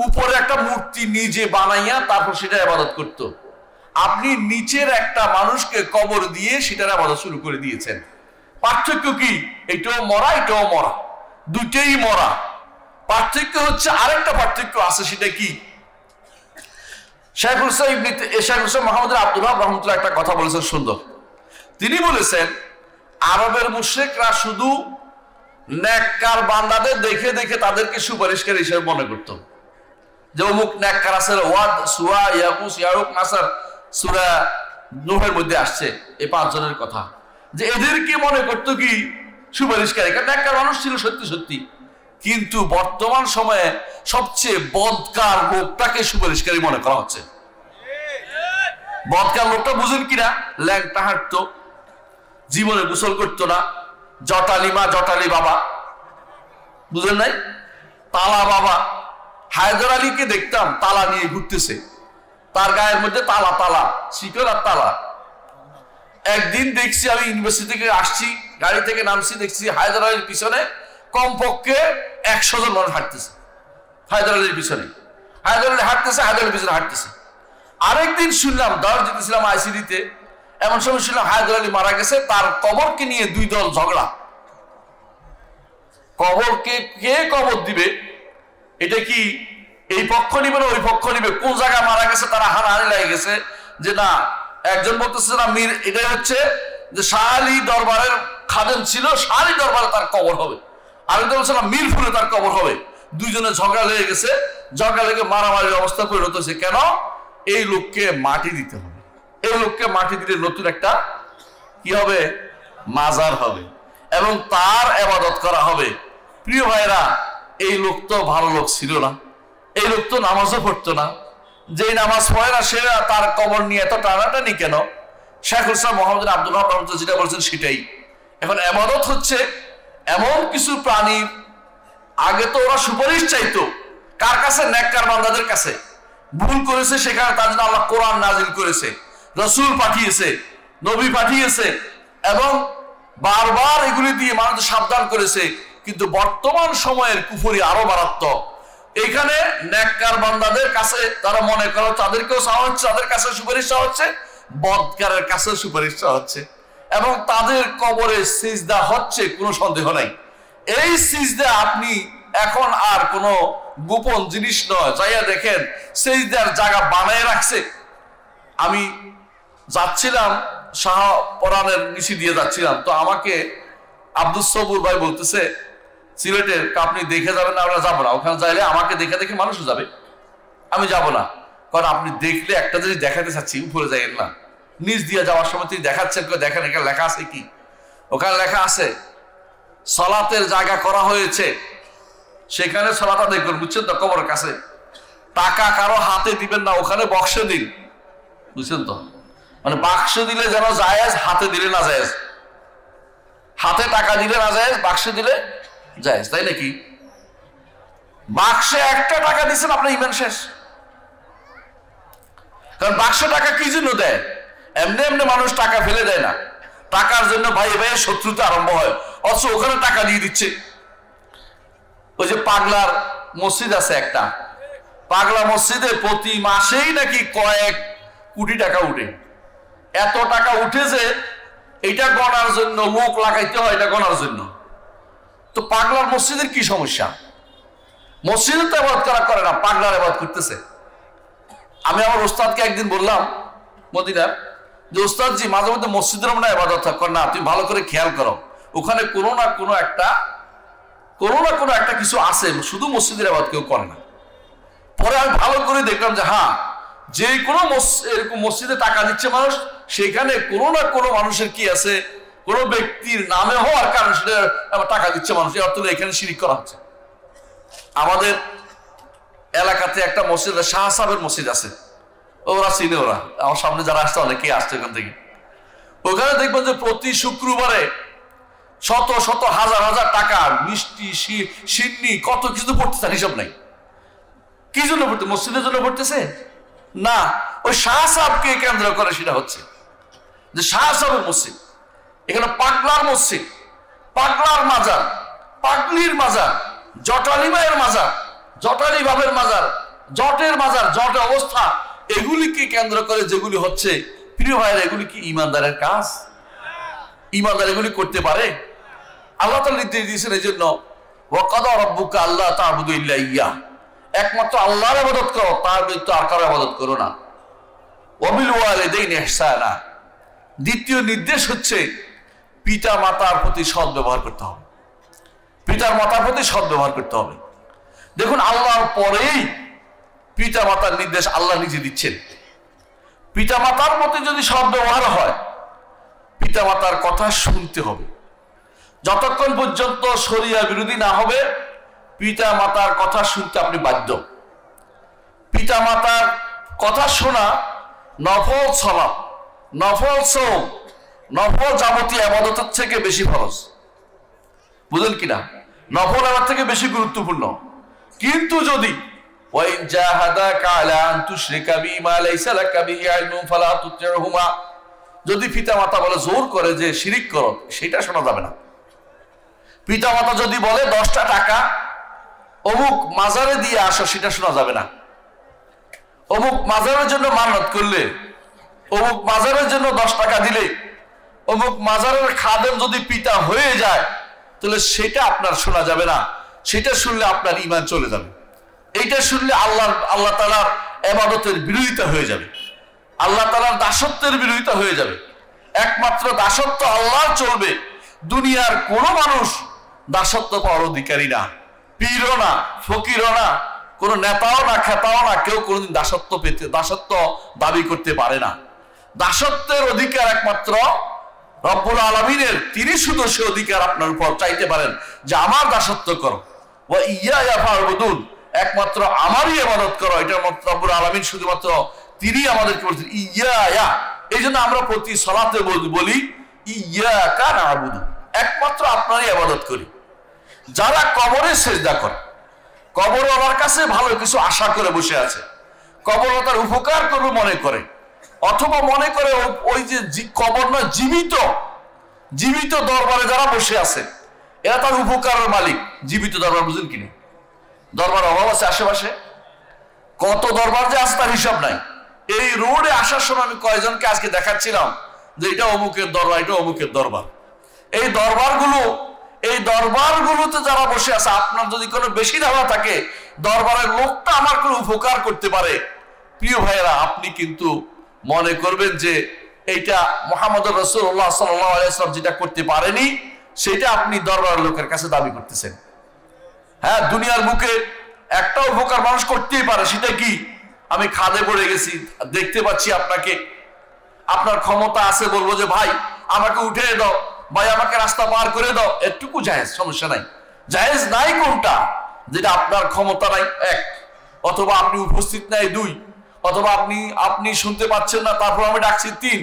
উপরে একটা মূর্তি নিজে বানাইয়া তারপর সেটা ইবাদত করত। আপনি নিচের একটা মানুষকে কবর দিয়ে সেটার ইবাদত শুরু করে দিয়েছেন। পার্থক্য কি? এটাও মরা, এটাও মরা, দুটেই মরা। পার্থক্য হচ্ছে, আরেকটা পার্থক্য আছে, সেটা কি? শাইখুল ইসলাম মুহাম্মদ আব্দুল ওয়াহাব রাহমাতুল্লাহ একটা কথা বলেছেন সুন্দর। তিনি বলেছেন, আরবের মুশরিকরা শুধু নেককার বান্দাদের দেখে দেখে তাদেরকে সুপারিশকারী হিসেবে মনে করত। যে অমুক নেককার আছে, ওয়াদ, সুয়া, ইয়াকুস, ইয়াউক, নাসার, সূরা নূহের মধ্যে আসছে এই 5 জনের কথা, যে এদেরকে মনে করত কি সুপারিশকারী, কারণ নেককার মানুষ ছিল সত্যি সত্যি। কিন্তু বর্তমান সময়ে সবচেয়ে বদকার লোকটাকে সুপারিশকারী মনে করা হচ্ছে। বদকার লোকটা বুঝেন কিনা? ল্যাংটা হাঁটতো, জীবনে গোসল করতো না, জটালি মা জটালি বাবা, বুঝেন নাই? তালা বাবা। হায়দার আলীকে দেখতাম তালা নিয়ে ঘুরতেছে, তার গায়ের মধ্যে তালা তালা, শিকল আর তালা। একদিন দেখছি, আমি ইউনিভার্সিটি থেকে আসছি, গাড়ি থেকে নামছি, দেখছি হায়দার আলীর পিছনে কমপক্ষে 100 জন মানুষ হাঁটতেছে। হায়দার আলীর পিছনে হায়দার আলী হাঁটতেছে, হায়দার আলীর পিছনে হাঁটতেছে। আরেকদিন শুনলাম, দাওয়াত দিতেছিলাম আইসিডিতে, এমন সময় শুনলাম হায়দার আলী মারা গেছে, তার কবরকে নিয়ে 2 দল ঝগড়া। কবরকে কে কবর দিবে, এটা কি এই পক্ষ নিবে না ওই পক্ষ নিবে, কোন জায়গায় মারা গেছে তারা হানাহানি লেগে গেছে। যে না, একজন বলতেছে না মীর, এটাই হচ্ছে যে শাহ আলী দরবারের খাদেম ছিল, শাহ আলী দরবারে তার কবর হবে। আরেকজন বলছে না মিরপুরে তার কবর হবে। 2 জনে ঝগড়া লেগে গেছে, ঝগড়া লেগে মারামারির অবস্থা পরিণত হয়েছে। কেন? এই লোককে মাটি দিতে হবে, এই লোককে মাটি দিলে নতুন একটা কি হবে? মাজার হবে, এবং তার ইবাদত করা হবে। প্রিয় ভাইরা, এই লোক তো ভালো লোক ছিল না, এই লোক তো নামাজও পড়তো না। যেই নামাজ পড়ে না, সে তার কবর নিয়ে এত টানাটানি কেন? শাইখুল ইসলাম মুহাম্মদ আব্দুল ওয়াহাব রাহমাতুল্লাহ যেটা বলছেন সেটাই। এখন ইবাদত হচ্ছে এমন কিছু প্রাণী, আগে তো ওরা সুপারিশ চাইতো কার কাছে? নেককার বান্দাদের কাছে। ভুল করেছে সেখানে তার জন্য আল্লাহ কোরআন নাজিল করেছে, রাসূল পাঠিয়েছে, নবী পাঠিয়েছে, এবং বারবার এগুলি দিয়ে মানুষ সাবধান করেছে। কিন্তু বর্তমান সময়ের কুফরি আরো মারাত্মক। এখানে নেককার বান্দাদের কাছে তারা মনে করো তাদেরকেও চাওয়া হচ্ছে, তাদের কাছে সুপারিশ চাওয়া হচ্ছে, বদকারের কাছে সুপারিশ চাওয়া হচ্ছে, এবং তাদের কবরে সিজদা হচ্ছে, কোনো সন্দেহ নাই। এই সিজদা আপনি এখন আর কোনো গোপন জিনিস নয়, যাইয়া দেখেন সিজদার জায়গা বানায় রাখছে। আমি যাচ্ছিলাম শাহপরানের নিচে দিয়ে যাচ্ছিলাম, তো আমাকে আব্দুল সবুর ভাই বলতেছে সিলেটের, আপনি দেখে যাবেন না? আমরা যাবো না, ওখানে যাইলে আমাকে দেখে দেখে মানুষও যাবে, আমি যাব না। কারণ আপনি দেখলে একটা জিনিস দেখাতে চাচ্ছি, উপরে যাইয়েন না। নিচ দিয়ে যাওয়ার সময় তিনি দেখাচ্ছেন, দেখেন এখানে লেখা আছে কি? ওখানে লেখা আছে সালাতের জায়গা করা হয়েছে, সেখানে সালাত আদায় করুন, বুঝছেন তো? কবরের কাছে টাকা কারো হাতে দিবেন না, ওখানে বক্সে দিন, বুঝছেন তো? মানে বাক্সে দিলে যেন জায়েজ, হাতে দিলে না জায়েজ। হাতে টাকা দিলে না জায়েজ, বাক্সে দিলে জায়েজ, তাই নাকি? বাক্সে একটা টাকা দিচ্ছেন, আপনার ইমান শেষ। কারণ বাক্সে টাকা কি জন্য দেয়? এমনি এমনি মানুষ টাকা ফেলে দেয় না, টাকার জন্য ভাই ভাই শত্রুতা আরম্ভ হয়, অথচ ওখানে টাকা দিয়ে দিচ্ছে। ওই যে পাগলার মসজিদ আছে একটা, পাগলা মসজিদে প্রতি মাসেই নাকি কয়েক কোটি টাকা উঠে। এত টাকা উঠে যে এটা গণার জন্য লোক লাগাইতে হয়, এটা গণার জন্য। তো পাগলার মসজিদের কি সমস্যা? মসজিদে তো ইবাদত করা করে না, পাগলার ইবাদত করতেছে। আমি আমার ওস্তাদকে একদিন বললাম মদিনার, যে ওস্তাদ জি, মাঝে মধ্যে মসজিদের মনে ইবাদত কর না, তুমি ভালো করে খেয়াল করো, ওখানে কোনো না কোনো একটা কিছু আছে, শুধু মসজিদের ইবাদত কেউ করে না। পরে আমি ভালো করে দেখলাম যে হ্যাঁ, যে কোনো এরকম মসজিদে টাকা দিচ্ছে মানুষ, সেখানে কোনো না কোনো মানুষের কি আছে, কোনো ব্যক্তির নামে হওয়ার কারণে সেটা টাকা দিচ্ছে মানুষ, এর অর্থ এখানে শিরিক করা হচ্ছে। আমাদের এলাকাতে একটা মসজিদ, শাহ সাহেবের মসজিদ আছে, ওরা চিনে, ওরা আমার সামনে যারা আসছে অনেকে আসছে ওখান থেকে। ওখানে দেখবেন যে প্রতি শুক্রবারে শত শত হাজার হাজার টাকা মিষ্টি সিন্নি কত কিছু পড়তেছে, হিসাব নাই। কি জন্য পড়তে? মসজিদের জন্য পড়তেছে না, ওই শাহ সাহেবকে কেন্দ্র করে সেটা হচ্ছে, যে শাহ সাহেবের মসজিদ। এখানে পাগলার মসজিদ, পাগলার মাজার, পাগলির মাজার, জটালি মায়ের মাজার, জটালি বাবের মাজার, জটের মাজার, জট অবস্থা, এগুলিকে কেন্দ্র করে যেগুলি হচ্ছে, প্রিয় ভাইয়েরা, এগুলি কি ইমানদারের কাজ? ইমানদার এগুলি করতে পারে? আল্লাহ তাআলা নির্দেশ দিয়েছেন এই জন্য, ওয়াকাদা রাব্বুকা আল্লা তা'বুদু ইল্লা ইয়্যাহ, একমাত্র আল্লাহর ইবাদত করো, তার ব্যতীত আর কারো ইবাদত করো না। ওয়া বিল ওয়ালিদাইনি ইহসানা, দ্বিতীয় নির্দেশ হচ্ছে পিতা মাতার প্রতি সৎ ব্যবহার করতে হবে। পিতার মাতার প্রতি সৎ ব্যবহার করতে হবে। দেখুন, আল্লাহর পরেই পিতা মাতার নির্দেশ আল্লাহ নিজে দিচ্ছেন। পিতা মাতার প্রতি যদি সৎ ব্যবহার হয়, পিতা মাতার কথা শুনতে হবে। যতক্ষণ পর্যন্ত শরিয়া বিরোধী না হবে, পিতা মাতার কথা শুনতে আপনি বাধ্য। পিতা মাতার কথা শোনা নফল সালাত, নফল সওম, নফল যাবতীয় ইবাদতের থেকে বেশি ফরজ। বুঝলেন কিনা? নফল ইবাদত থেকে বেশি গুরুত্বপূর্ণ। কিন্তু যদি ওয়াইন জাহাদাকা আলা আন তুশরিকা বিমা লাইসা লাকা বিহি ইলমুন ফালা তুতি'হুমা, যদি পিতা মাতা বলে জোর করে যে শিরিক করো, সেটা শোনা যাবে না। পিতা মাতা যদি বলে 10টা টাকা অমুক মাজারে দিয়ে আসো, সেটা শোনা যাবে না। অমুক মাজারের জন্য মানত করলে, অমুক মাজারের জন্য 10 টাকা দিলে, অমুক মাজারের খাদেম যদি পিতা হয়ে যায়, তাহলে সেটা আপনার শোনা যাবে না। সেটা শুনলে আপনার ঈমান চলে যাবে। এইটা শুনলে আল্লাহ তাআলার ইবাদতের বিরোধিতা হয়ে যাবে, আল্লাহ তাআলার দাসত্বের বিরোধিতা হয়ে যাবে। একমাত্র দাসত্ব আল্লাহর চলবে। দুনিয়ার কোন মানুষ দাসত্ব পাওয়ার অধিকারী না, পীরও না, ফকিরও না, কোন নেতাও না, খেতাও না, কেউ কোনোদিন দাসত্ব দাবি করতে পারে না। দাসত্বের অধিকার একমাত্র রব্বুল আলামিনের। তিনি শুধু সে অধিকার আপনার উপর চাইতে পারেন যে আমার দাসত্ব করো, ওয়া ইয়্যায়া ফা'বুদুন, একমাত্র আমারই ইবাদত করো। এটা রব্বুল আলামিন শুধুমাত্র তিনি আমাদেরকে বলছেন ইয়্যায়া। এই জন্য আমরা প্রতি সালাতে বলি ইয়্যাকা না'বুদু, একমাত্র আপনারই ইবাদত করি। যারা কবরে সিজদা করে, কবরওয়ালার কাছে ভালো কিছু আশা করে বসে আছে, কবরওয়ালা তার উপকার করবে মনে করে, অথবা মনে করে ওই যে কবর না, জীবিত দরবারে যারা বসে আছে, এরা তার উপকারের মালিক। জীবিত দরবার বুঝেন কিনা? দরবার অভাব আছে আশেপাশে, কত দরবার যে আছে তার হিসাব নাই। এই রোডে আসার সময় আমি কয়েকজনকে আজকে দেখাচ্ছিলাম যে এটা অমুকের দরবার, এটা অমুকের দরবার। এই দরবারগুলোতে যারা বসে আছে, আপনার যদি কোনো বেশি ধারণা থাকে দরবারের লোকটা আমার কোনো উপকার করতে পারে, প্রিয় ভাইয়েরা, আপনি কিন্তু মনে করবেন যে এইটা মুহাম্মদুর রাসূলুল্লাহ সাল্লাল্লাহু আলাইহি ওয়াসাল্লাম যেটা করতে পারেনি, সেটা আপনি দরবারের লোকের কাছে দাবি করতেছেন। হ্যাঁ, দুনিয়ার বুকে একটা উপকার মানুষ করতেই পারে। সেটা কি? আমি খাদে পড়ে গেছি, দেখতে পাচ্ছি আপনাকে, আপনার ক্ষমতা আছে, বলবো যে ভাই আমাকে উঠে দাও, ভাই আমাকে রাস্তা পার করে দাও, এটুকু জায়েজ, সমস্যা নাই। জায়েজ নাই কোনটা? যেটা আপনার ক্ষমতা নাই, 1, অথবা আপনি উপস্থিত নাই, 2, অথবা আপনি শুনতে পাচ্ছেন না, তারপর আমি ডাকছি, 3।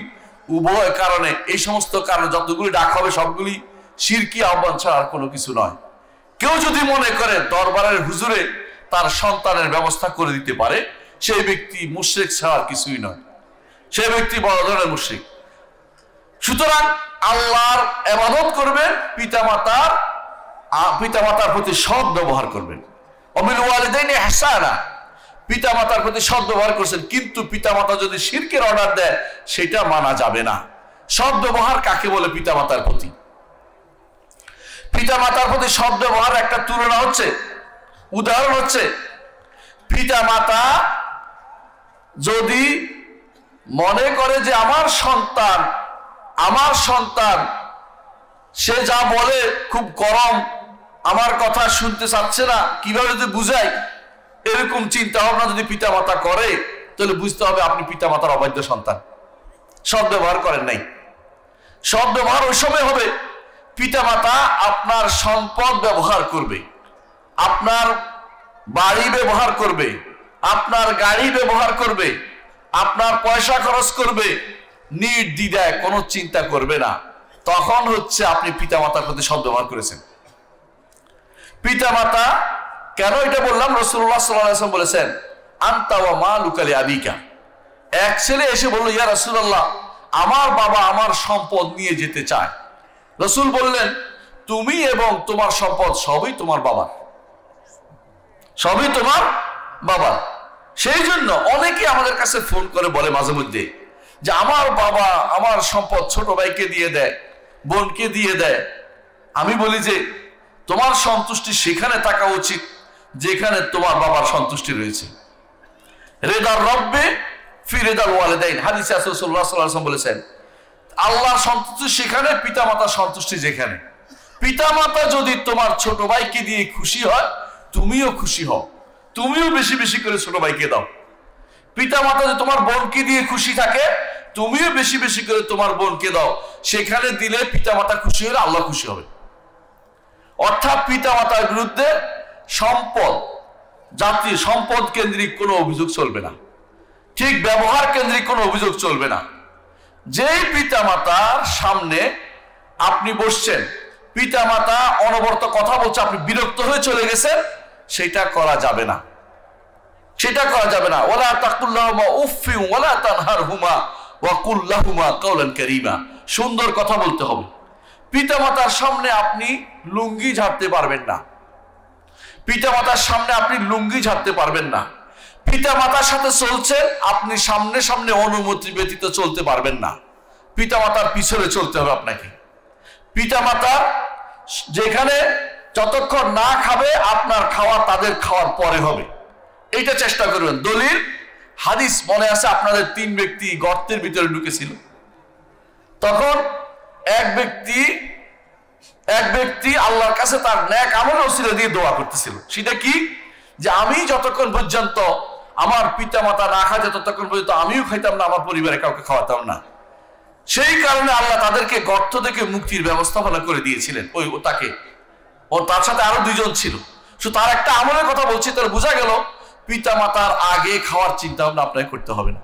উভয় কারণে, এই সমস্ত কারণে যতগুলি ডাক হবে সবগুলি শিরকি আহ্বান ছাড়া আর কোনো কিছু নয়। কেউ যদি মনে করে দরবারের হুজুরে তার সন্তানের ব্যবস্থা করে দিতে পারে, সেই ব্যক্তি মুশরিক ছাড়া কিছুই নয়, সেই ব্যক্তি বড় ধরনের মুশরিক। সুতরাং আল্লাহর ইবাদত করবেন, পিতামাতার প্রতি সৎ ব্যবহার করবেন। ওয়াবিল ওয়ালিদাইনি ইহসানা, পিতামাতার প্রতি সৎ ব্যবহার করছেন, কিন্তু পিতামাতা যদি শিরকের অর্ডার দেয়, সেটা মানা যাবে না। সৎ ব্যবহার কাকে বলে? পিতামাতার প্রতি। পিতামাতার প্রতি সৎ ব্যবহার একটা তুলনা হচ্ছে, উদাহরণ হচ্ছে, পিতামাতা যদি মনে করে যে আমার সন্তান সে যা বলে খুব গরম, আমার কথা শুনতে চাচ্ছে না, কিভাবে যদি বুঝাই, এরকম চিন্তা ভাবনা যদি পিতামাতা করে, তাহলে বুঝতে হবে আপনি পিতামাতার অবাধ্য সন্তান, সৎ ব্যবহার করেন নাই। সৎ ব্যবহার ওই সময় হবে পিতামাতা আপনার সম্পদ ব্যবহার করবে, আপনার বাড়ি ব্যবহার করবে, আপনার গাড়ি ব্যবহার করবে, আপনার পয়সা খরচ করবে, নির্দ্বিধায় কোনো চিন্তা করবে না। তখন হচ্ছে আপনি পিতামাতার প্রতি সৎ ব্যবহার করেছেন। পিতামাতা কেন এটা বললাম? রাসূলুল্লাহ সাল্লাল্লাহু আলাইহি ওয়াসাল্লাম বলেছেন, আনতা ওয়া মালুকা লিআবিকা। এক ছেলে এসে বলল, ইয়া রাসূলুল্লাহ, আমার বাবা আমার সম্পদ নিয়ে যেতে চায়, রাসূল বললেন তুমি এবং তোমার সম্পদ সবই তোমার বাবার, সবই তোমার বাবা। সেই জন্য অনেকে আমাদের কাছে ফোন করে বলে মাঝে মধ্যে যে আমার বাবা আমার সম্পদ ছোট ভাইকে দিয়ে দেয়, বোনকে দিয়ে দেয়। আমি বলি যে তোমার সন্তুষ্টি সেখানে থাকা উচিত যেখানে তোমার বাবার সন্তুষ্টি রয়েছে। রেদার রব্বে ফি রেদাল ওয়ালিদাইন, হাদিসে রাসূলুল্লাহ সাল্লাল্লাহু আলাইহি ওয়াসাল্লাম বলেছেন আল্লাহর সন্তুষ্টি সেখানে, পিতামাতার সন্তুষ্টি যেখানে। পিতামাতা যদি তোমার ছোট ভাইকে দিয়ে খুশি হয় তুমিও খুশি হও, তুমিও বেশি বেশি করে ছোট ভাইকে দাও। পিতামাতা যদি তোমার বোনকে দিয়ে খুশি থাকে তুমিও বেশি বেশি করে তোমার বোনকে দাও। সেখানে দিলে পিতামাতা খুশি হলে আল্লাহ খুশি হবে। অর্থাৎ পিতামাতার বিরুদ্ধে সম্পদ, জাতীয় সম্পদ কেন্দ্রিক কোনো অভিযোগ চলবে না, ঠিক ব্যবহার কেন্দ্রিক কোনো অভিযোগ চলবে না। যেই পিতামাতার সামনে আপনি বসছেন, পিতামাতা অনবরত কথা বলছে, আপনি বিরক্ত হয়ে চলে গেছেন, সেটা করা যাবে না, সেটা করা যাবে না। ওয়ালা তাকুল্লাহুমা উফফি ওয়ালা তানহারহুমা ওয়া কুল লাহুমা কাওলান কারীমা, সুন্দর কথা বলতে হবে। পিতামাতার সামনে আপনি লুঙ্গি ঝাড়তে পারবেন না, পিতামাতার সামনে আপনি লুঙ্গি ঝাড়তে পারবেন না। পিতামাতার সাথে চলছেন, আপনি সামনে সামনে অনুমতি ব্যতীত চলতে পারবেন না, পিতামাতার পিছনে চলতে হবে আপনাকে। পিতামাতার যেখানে যতক্ষণ না খাবে আপনার খাওয়া তাদের খাওয়ার পরে হবে, এইটা চেষ্টা করবেন। দলিল হাদিস মনে আছে আপনাদের, 3 ব্যক্তি গর্তের ভিতরে ঢুকেছিল, তখন এক ব্যক্তি আল্লাহর কাছে তার নেক আমল ওসিলা দিয়ে দোয়া করতেছিল। সেটা কি? যে আমি যতক্ষণ পর্যন্ত আমার পিতামাতা না খাইতে ততক্ষণ পর্যন্ত আমিও খাইতাম না, আমার পরিবারে কাউকে খাওয়াতাম না। সেই কারণে আল্লাহ তাদেরকে গর্ত থেকে মুক্তির ব্যবস্থাপনা করে দিয়েছিলেন তাকে, ও তার সাথে আরো 2 জন ছিল। শুধু তার একটা আমলের কথা বলছি, তার বোঝা গেল পিতামাতার আগে খাওয়ার চিন্তা ভাবনা আপনাকে করতে হবে না।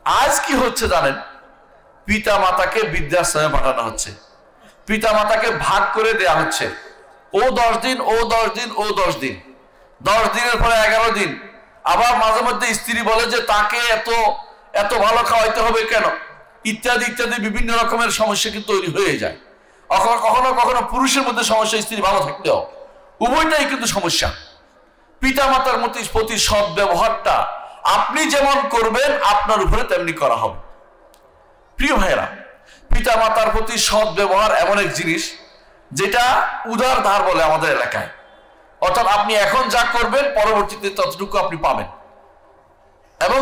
আজ কি হচ্ছে জানেন? পিতামাতাকে বৃদ্ধাশ্রমে পাঠানো হচ্ছে, পিতামাতাকে ভাগ করে দেয়া হচ্ছে, ও 10 দিন, ও 10 দিন, ও 10 দিন, 10 দিনের পরে 11 দিন। আবার মাঝে মধ্যে স্ত্রী বলে যে তাকে এত ভালো খাওয়াইতে হবে কেন, ইত্যাদি ইত্যাদি বিভিন্ন রকমের সমস্যা কিন্তু তৈরি হয়ে যায়। কখনো কখনো পুরুষের মধ্যে সমস্যা, স্ত্রী ভালো থাকলেও, উভয়টাই কিন্তু সমস্যা। পিতামাতার প্রতি সৎ ব্যবহারটা আপনি যেমন করবেন আপনার উপরে তেমনি করা হবে। প্রিয় ভাইয়েরা, পিতামাতার প্রতি সৎ ব্যবহার এমন এক জিনিস যেটা উদার ধার বলে আমাদের এলাকায়। অর্থাৎ আপনি এখন যা করবেন পরবর্তীতে ততটুকু আপনি পাবেন, এবং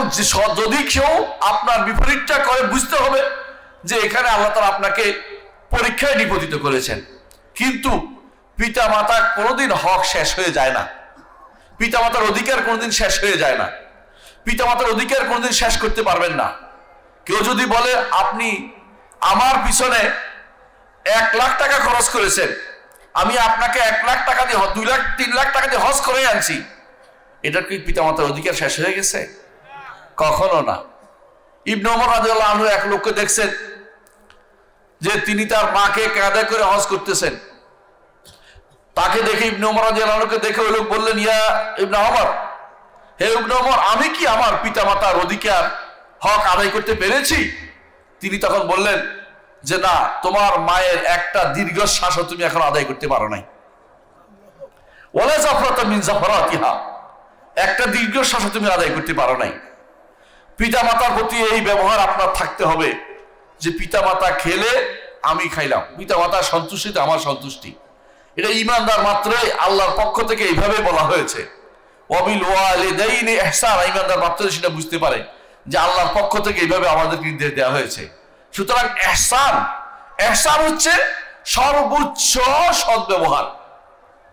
যদি কেউ আপনার বিপরীতটা করে বুঝতে হবে যে এখানে আল্লাহ তাআলা আপনাকে পরীক্ষায় নিপতিত করেছেন। কিন্তু পিতামাতা কোনোদিন হক শেষ হয়ে যায় না, পিতামাতার অধিকার কোনোদিন শেষ হয়ে যায় না, পিতামাতার অধিকার কোনোদিন শেষ করতে পারবেন না। কেউ যদি বলে আপনি আমার পিছনে 1 লাখ টাকা খরচ করেছেন, আমি আপনাকে 1 লাখ টাকা দিয়ে 2 লাখ 3 লাখ টাকা দিয়ে হজ করে আনছি, এটা কি পিতামাতার অধিকার শেষ হয়ে গেছে? কখনো না। ইবনে ওমর রাদিয়াল্লাহু আনহু এক লোককে দেখছেন যে তিনি তার মাকে কাঁধে করে হজ করতেছেন। তাকে দেখে ইবনে ওমর রাদিয়াল্লাহু আনহুকে দেখে ওই লোক বললেন, ইয়া ইবনে ওমর, হে ইবনে ওমর, আমি কি আমার পিতামাতার অধিকার হক আদায় করতে পেরেছি? তিনি তখন বললেন যে না, তোমার মায়ের একটা দীর্ঘশ্বাসও তুমি এখন আদায় করতে পারো নাই। ওয়ালা জাফরাতা মিন জাফরাতিহা, একটা দীর্ঘশ্বাসও তুমি আদায় করতে পারো নাই। পিতামাতার প্রতি এই ব্যবহার আপনার থাকতে হবে যে পিতামাতা খেলে আমি খাইলাম, পিতামাতার সন্তুষ্টিতে আমার সন্তুষ্টি। এটা ঈমানদার মাত্রই আল্লাহর পক্ষ থেকে এইভাবে বলা হয়েছে, ওয়াবিল ওয়ালিদাইনি ইহসান। ঈমানদার মাত্রই সেটা বুঝতে পারে যে আল্লাহর পক্ষ থেকে এইভাবে আমাদের নির্দেশ দেওয়া হয়েছে। সুতরাং ইহসান হচ্ছে সর্বোচ্চ সদ্ব্যবহার।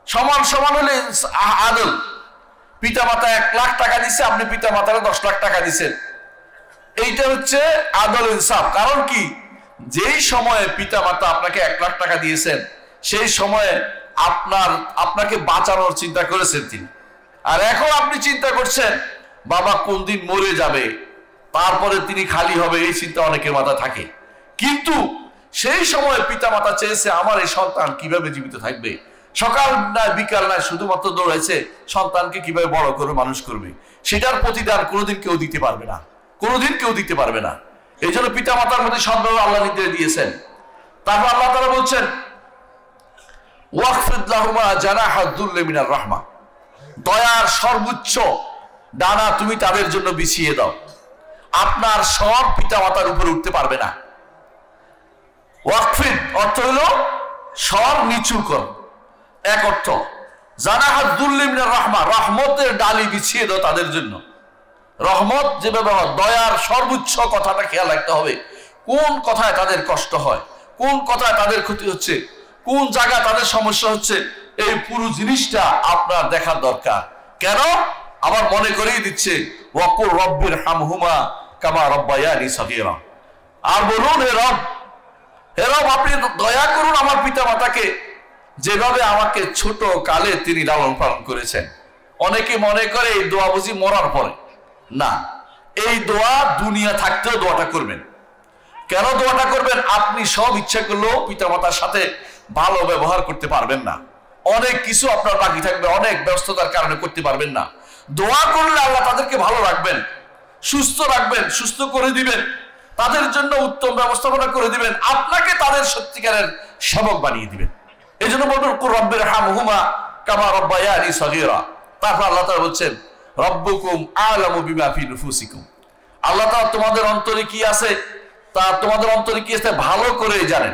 সমান সমান হলে আদল। পিতামাতা 1 লাখ টাকা দিচ্ছে, আপনি পিতামাতাকে 10 লাখ টাকা দিচ্ছেন, এইটা হচ্ছে আদল ইনসাফ। কারণ কি, যেই সময়ে পিতামাতা আপনাকে 1 লাখ টাকা দিয়েছেন সেই সময়ে আপনাকে বাঁচানোর চিন্তা করেছেন তিনি, আর এখন আপনি চিন্তা করছেন বাবা কোন দিন মরে যাবে, তারপরে তিনি খালি হবে, এই চিন্তা অনেকের মাথায় থাকে। কিন্তু সেই সময় পিতামাতা চেয়েছে আমার এই সন্তান কিভাবে জীবিত থাকবে, সকাল না বিকাল না শুধুমাত্র দৌড়াইছে সন্তানকে কিভাবে বড় করে মানুষ করবে, সেটার প্রতিদান কোনোদিন কেউ দিতে পারবে না, কোনোদিন কেউ দিতে পারবে না। এই জন্য পিতামাতার মধ্যে সদ্ব্যবহার আল্লাহ নির্দেশ দিয়েছেন। তারপর আল্লাহ তাআলা বলছেন ওয়াকফিদ লাহুমা জানাহা যুল্লি মিনার রাহমা, দয়ার সর্বোচ্চ ডানা তুমি তাদের জন্য বিছিয়ে দাও। আপনার সব পিতামাতার উপরে উঠতে পারবে না। ওয়াকফিদ অর্থ হলো স্বর নিচু কর, এক অর্থ। জানাহা যুল্লি মিনার রাহমা, রহমতের ডালি বিছিয়ে দাও তাদের জন্য। রহমত যেভাবে হয়, দয়ার সর্বোচ্চ কথাটা খেয়াল রাখতে হবে। কোন কথায় তাদের কষ্ট হয়, কোন কথায় তাদের ক্ষতি হচ্ছে, কোন জায়গায় তাদের সমস্যা হচ্ছে, এই পুরো জিনিসটা আপনার দেখার দরকার। কেন? আবার মনে করিয়ে দিচ্ছে ওয়াকুর রব্বির হামহুমা কামা রব্বায়ানি সগীরা। আর বলুন, হে রব, হে রব, আপনি দয়া করুন আমার পিতা মাতাকে, যেভাবে আমাকে ছোট কালে তিনি লালন পালন করেছেন। অনেকে মনে করে এই দোয়া বুঝি মরার পরে। না, এই দোয়া দুনিয়া থাকতেও দোয়াটা করবেন। কেন দোয়াটা করবেন? আপনি সব ইচ্ছা করলেও পিতামাতার সাথে ভালো ব্যবহার করতে পারবেন না। অনেক কিছু আপনার বাকি থাকবে, অনেক ব্যস্ততার কারণে করতে পারবেন না। দোয়া করলে আল্লাহ তাদেরকে ভালো রাখবেন, সুস্থ রাখবেন, সুস্থ করে দিবেন, তাদের জন্য উত্তম ব্যবস্থাপনা করে দিবেন, আপনাকে তাদের সত্যিকারের সেবক বানিয়ে দিবেন। এই জন্য বলবেন কুর রব্বির হামহুমা কামা রব্বায়ানি সগীরা। তারপর আল্লাহ তাআলা বলছেন রব্বুকুম আ'লামু বিমা ফি নুফুসিকুম, আল্লাহ তাআলা তোমাদের অন্তরে কি আছে তা তোমাদের অন্তরে কি আছে ভালো করে জানেন।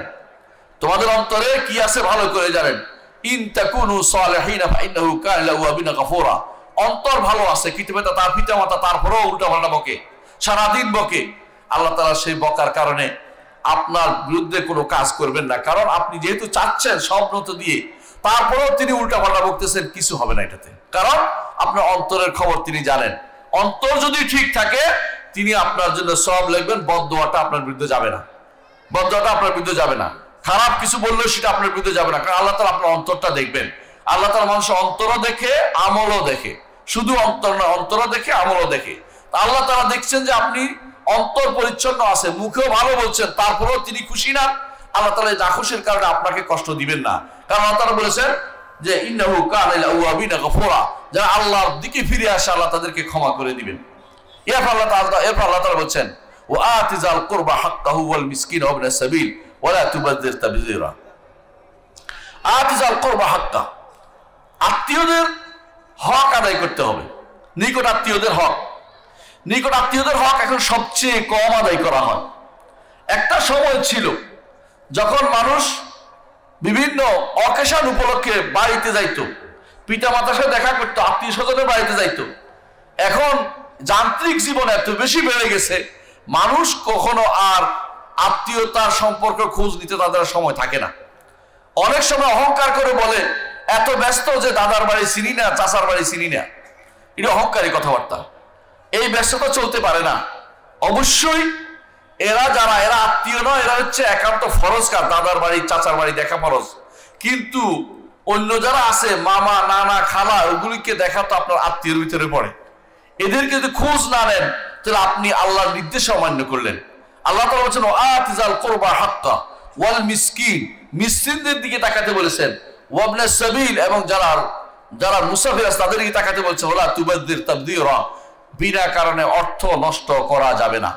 তোমাদের অন্তরে কি আছে ভালো করে জানেন। ইন তাকুনু সালিহিনা ফাইন্নাহু কানা লাওয়াবিনা গফুরা। অন্তর ভালো আছে, কিন্তু তার পিতা মাতা তারপরেও উল্টাপাল্টা বকে, সারাদিন বকে। আল্লাহ তাআলা সেই বকার কারণে আপনার বিরুদ্ধে কোনো কাজ করবেন না, কারণ আপনি যেহেতু চাচ্ছেন সব নত দিয়ে, তারপরেও তিনি উল্টাপাল্টা বকতেছেন, কিছু হবে না এটাতে, কারণ আপনার অন্তরের খবর তিনি জানেন। অন্তর যদি ঠিক থাকে তিনি আপনার জন্য সব লিখবেন, বদদোয়াটা আপনার বিরুদ্ধে যাবে না, বদদোয়াটা আপনার বিরুদ্ধে যাবে না। খারাপ কিছু বললেও সেটা আপনার বিরুদ্ধে যাবে না, কারণ আল্লাহ তাআলা আপনার অন্তরটা দেখবেন। আল্লাহ তাআলা মানুষের অন্তরও দেখে, আমলও দেখে, শুধু অন্তর না, অন্তরও দেখে, আমলও দেখে। আল্লাহ তাআলা দেখছেন যে আপনি অন্তর পরিচ্ছন্ন আছে, মুখেও ভালো বলছেন, তারপরেও তিনি খুশি না। আল্লাহ তাআলা এই নাখুশির কারণে আপনাকে কষ্ট দিবেন না, কারণ আল্লাহ তাআলা বলেছেন যে ইন্নাহু কানা লিল-আওয়াবিনা গফুরা, যারা আল্লাহর দিকে ফিরে আসে আল্লাহ তাদেরকে ক্ষমা করে দিবেন। এরপর আল্লাহ তাআলা বলছেন ওয়া আতিজাল কুরবা হাক্কাহু ওয়াল মিসকিন ওয়া ইবনাস সাবিল ওয়া লা তুবাযযির তাবযীরা। আতিজাল কুরবা হাক্কা, আত্মীয়দের হক আদায় করতে হবে। নিকট আত্মীয়দের হক, নিকট আত্মীয়দের হক এখন সবচেয়ে কম আদায় করা হয়। একটা সময় ছিল যখন মানুষ বিভিন্ন অকেশন উপলক্ষে বাড়িতে যাইতো, পিতা মাতার সাথে দেখা করতো, আত্মীয় স্বজনের বাড়িতে যাইতো। এখন যান্ত্রিক জীবন এত বেশি বেড়ে গেছে, মানুষ কখনো আর আত্মীয়তার সম্পর্ক খোঁজ নিতে তাদের সময় থাকে না। অনেক সময় অহংকার করে বলে এত ব্যস্ত যে দাদার বাড়ি চিনি না, চাচার বাড়ি চিনি না। এটা অহংকারী কথাবার্তা। এই ব্যস্ততা চলতে পারে না। অবশ্যই এরা যারা, এরা আত্মীয় নয়, এরা হচ্ছে একান্ত ফরজকার, দাদার বাড়ি চাচার বাড়ি দেখা ফরজ। কিন্তু অন্য যারা আছে, মামা নানা খালা, ওগুলিকে দেখা তো আপনার আত্মীয়ের ভিতরে পড়ে। এদেরকে যদি খোঁজ না নেন তাহলে আপনি আল্লাহর নির্দেশ অমান্য করলেন। আল্লাহ তাআলা বলেছেন আতিজাল কুরবা হাক্কা ওয়াল মিসকিন, মিসকিনদের দিকে তাকাতে বলেছেন, ওয়া ইবনাস সাবিল, এবং যারা মুসাফির আছে তাদের দিকে তাকাতে বলছে, ওয়ালা তুবাযযির তাবযীরা, বিনা কারণে অর্থ নষ্ট করা যাবে না।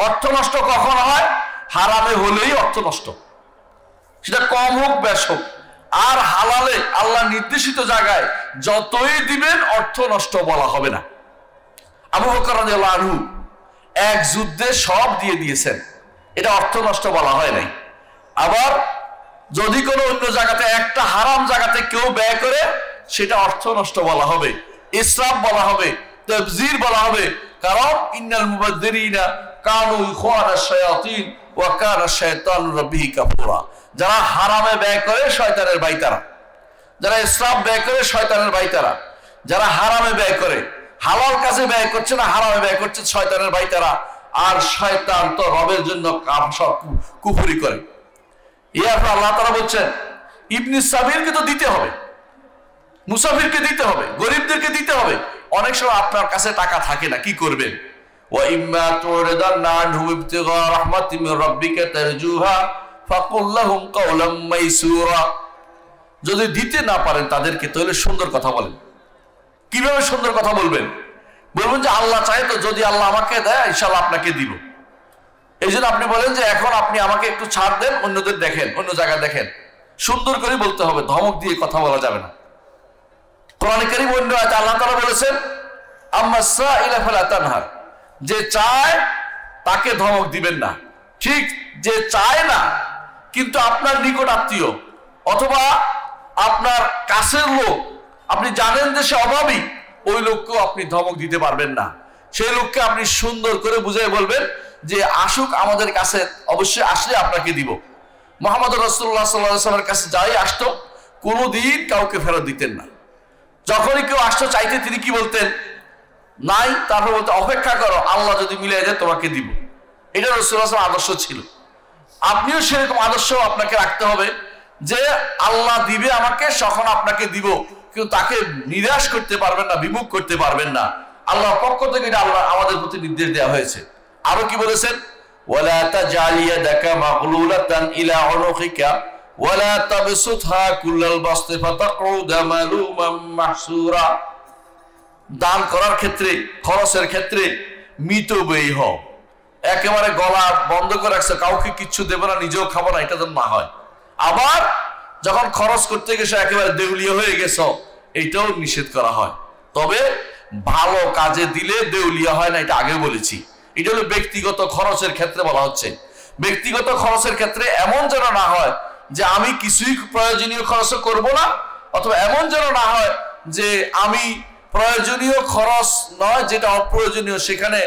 অর্থ নষ্ট কখন হয়? হারামে হলেই অর্থ নষ্ট, সেটা কম হোক বেশ হোক। আর হালালে আল্লাহ নির্দেশিত জায়গায় যতই দিবেন অর্থ নষ্ট বলা হবে না। আবু বকর রাদিয়াল্লাহু আনহু এক যুদ্ধে সব দিয়ে দিয়েছেন, এটা অর্থ নষ্ট বলা হয় নাই। আবার যদি কোনো অন্য জায়গাতে একটা হারাম জায়গাতে কেউ ব্যয় করে, সেটা অর্থ নষ্ট বলা হবে, ইসরাফ বলা হবে, তাবযীর বলা হবে। কারণ ইন্নাল মুবাযযিরিনা কানু ইখওয়ানাশ শায়াতিন ওয়া কানা শায়তানু রাব্বিহি কাফুরা। যারা হারামে ব্যয় করে শয়তানের ভাইতারা, যারা ইসরাফ ব্যয় করে শয়তানের ভাইতারা, যারা হারামে ব্যয় করে, হালাল কাজে ব্যয় করছে না, হারামে ব্যয় করছে, শয়তানের ভাইতারা। আর শয়তান তো রবের জন্য কুফরি করে। এরপর আল্লাহ তাআলা বলছেন ইবনে সাবিলকে তো দিতে হবে, মুসাফিরকে দিতে হবে, গরিবদেরকে দিতে হবে। অনেক সময় আপনার কাছে টাকা থাকে না, কি করবেন? ওয়া ইম্মা তুরিদান্না আনহুম ইবতিগা রাহমাতিন মির রাব্বিকা তারজুহা ফাকুল লাহুম কাওলাম মাইসুরা। যদি দিতে না পারেন তাদেরকে, তাহলে সুন্দর কথা বলেন। কিভাবে সুন্দর কথা বলবেন? বলবেন যে আল্লাহ চায় তো, যদি আল্লাহ আমাকে দেয় ইনশাআল্লাহ আপনাকে দিব। এই জন্য আপনি বলেন যে এখন আপনি আমাকে একটু ছাড় দেন, অন্যদের দেখেন, অন্য জায়গায় দেখেন। সুন্দর করে বলতে হবে, ধমক দিয়ে কথা বলা যাবে না। কোরআনে কারীম অন্য আয়াতে আল্লাহ তাআলা বলেছেন আম্মা সাইলা ফালা তানহার, যে চায় তাকে ধমক দিবেন না। ঠিক যে চায় না কিন্তু আপনার নিকট আত্মীয় অথবা আপনার কাছের লোক, আপনি জানেন যে সে অভাবী, ওই লোককেও আপনি ধমক দিতে পারবেন না। সেই লোককে আপনি সুন্দর করে বুঝিয়ে বলবেন যে আসুক আমাদের কাছে, অবশ্যই আসলে আপনাকে দিব। মুহাম্মদ রাসূলুল্লাহ সাল্লাল্লাহু আলাইহি ওয়াসাল্লামের কাছে যাই আসতো কোনোদিন কাউকে ফেরত দিতেন না। যখনই কেউ আসতো চাইতে তিনি কি বলতেন? নাই, তারপর বলতে অপেক্ষা করো, আল্লাহ যদি মিলিয়ে যায় তোমাকে দিব। এটা রাসূলুল্লাহ সাল্লাল্লাহু আলাইহি ওয়াসাল্লামের আদর্শ ছিল। আপনিও সেরকম আদর্শ আপনাকে রাখতে হবে যে আল্লাহ দিবে আমাকে, তখন আপনাকে দিব, কিন্তু তাকে নিরাশ করতে পারবেন না, বিমুখ করতে পারবেন না। আল্লাহর পক্ষ থেকে এটা আল্লাহ আমাদের প্রতি নির্দেশ দেওয়া হয়েছে। আরো কি বলেছেন? ওয়ালা তাজাল ইয়াদাকা মাগলুলাতান ইলা উনুকিকা ওয়ালা তাবসুতহা কুল্লাল বাসতি ফাতাকুদা মালুমান মাহসুরা। দান করার ক্ষেত্রে, খরচের ক্ষেত্রে মিতব্যয়ী হও। একেবারে গলা বন্ধ করে রাখছে, কাউকে কিচ্ছু দেবে না, নিজেও খাবো না, এটা যেন না হয়। আবার যখন খরচ করতে গেছো একেবারে দেউলিয়া হয়ে গেছো, এইটাও নিষেধ করা হয়। তবে ভালো কাজে দিলে দেউলিয়া হয় না, এটা আগে বলেছি। এটা হলো ব্যক্তিগত খরচের ক্ষেত্রে বলা হচ্ছে। ব্যক্তিগত খরচের ক্ষেত্রে এমন যেন না হয় যে আমি কিছুই প্রয়োজনীয় খরচ করব না, অথবা এমন যেন না হয় যে আমি প্রয়োজনীয় খরচ নয় যেটা অপ্রয়োজনীয় সেখানে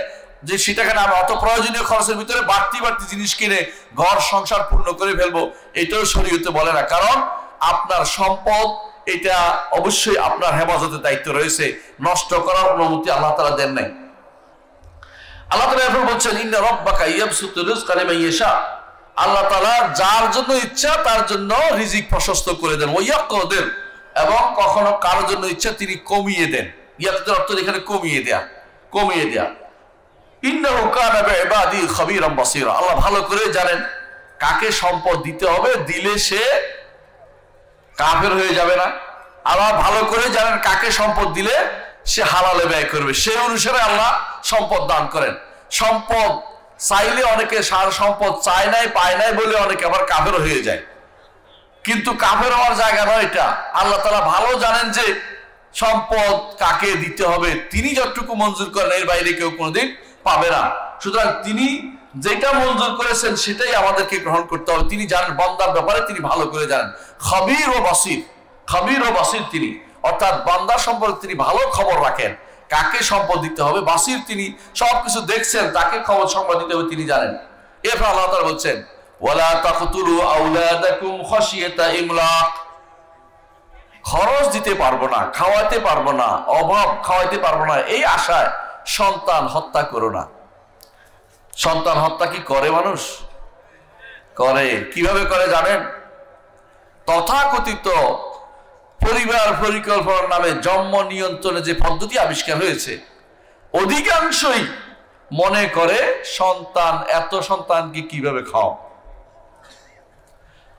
যে সেটাখানে আমি অত প্রয়োজনীয় খরচের ভিতরে বাড়তি বাড়তি জিনিস কিনে ঘর সংসার পূর্ণ করে ফেলবো, এটাও শরীয়তে বলে না। কারণ আপনার সম্পদ এটা অবশ্যই আপনার হেফাজতের দায়িত্ব রয়েছে, নষ্ট করার অনুমতি আল্লাহ তাআলা দেন নাই। আল্লাহ তাআলা এরপর বলছেন ইন্না রাব্বাকা ইয়াবসুতু রিজকা লিমান ইয়াশা, আল্লাহ তাআলা যার জন্য ইচ্ছা তার জন্য রিজিক প্রশস্ত করে দেন। ওয়া ইয়াকদির, এবং কখনো কারোর জন্য ইচ্ছা তিনি কমিয়ে দেন। ইয়াকদির অর্থ এখানে কমিয়ে দেয়া, কমিয়ে দেয়া। ইন্নাহু কানা বিইবাদি খাবীরাম বাসীরা, আল্লাহ ভালো করে জানেন কাকে সম্পদ দিতে হবে, দিলে সে কাফের হয়ে যাবে না। আল্লাহ ভালো করে জানেন কাকে সম্পদ দিলে সে হালালে ব্যয় করবে, সেই অনুসারে আল্লাহ সম্পদ দান করেন। সম্পদ চাইলে অনেকে সার সম্পদ চায় নাই, পায় নাই বলে অনেকে আবার কাফের হয়ে যায়, কিন্তু কাফের হওয়ার জায়গা নয় এটা। আল্লাহ তাআলা ভালো জানেন যে সম্পদ কাকে দিতে হবে, তিনি যতটুকু মঞ্জুর করেন এর বাইরে কেউ কোনোদিন পাবে না। সুতরাং তিনি যেটা মঞ্জুর করেছেন সেটাই আমাদেরকে গ্রহণ করতে হবে। তিনি জানেন বান্দার ব্যাপারে, তিনি ভালো করে জানেন। খবীর ও বাসীর, খবীর ও বাসীর তিনি, অর্থাৎ বান্দার সম্পর্কে তিনি ভালো খবর রাখেন, কাকে সম্পদ দিতে হবে। বাসীর, তিনি সবকিছু দেখছেন, তাকে খবর সম্পদ দিতে হবে তিনি জানেন। এরপর আল্লাহ তাআলা বলছেন ওয়ালা তাকতুলু আওলাদাকুম খাশিয়াতা ইমলাক, খরচ দিতে পারবো না, খাওয়াতে পারবো না, অভাব খাওয়াইতে পারবো না, এই আশায় সন্তান হত্যা করো না। সন্তান হত্যা কি করে মানুষ? করে। কিভাবে করে জানেন? তথাকথিত পরিবার পরিকল্পনার নামে জন্ম নিয়ন্ত্রণে যে পদ্ধতি আবিষ্কার হয়েছে, অধিকাংশই মনে করে সন্তান, এত সন্তানকে কিভাবে খাও।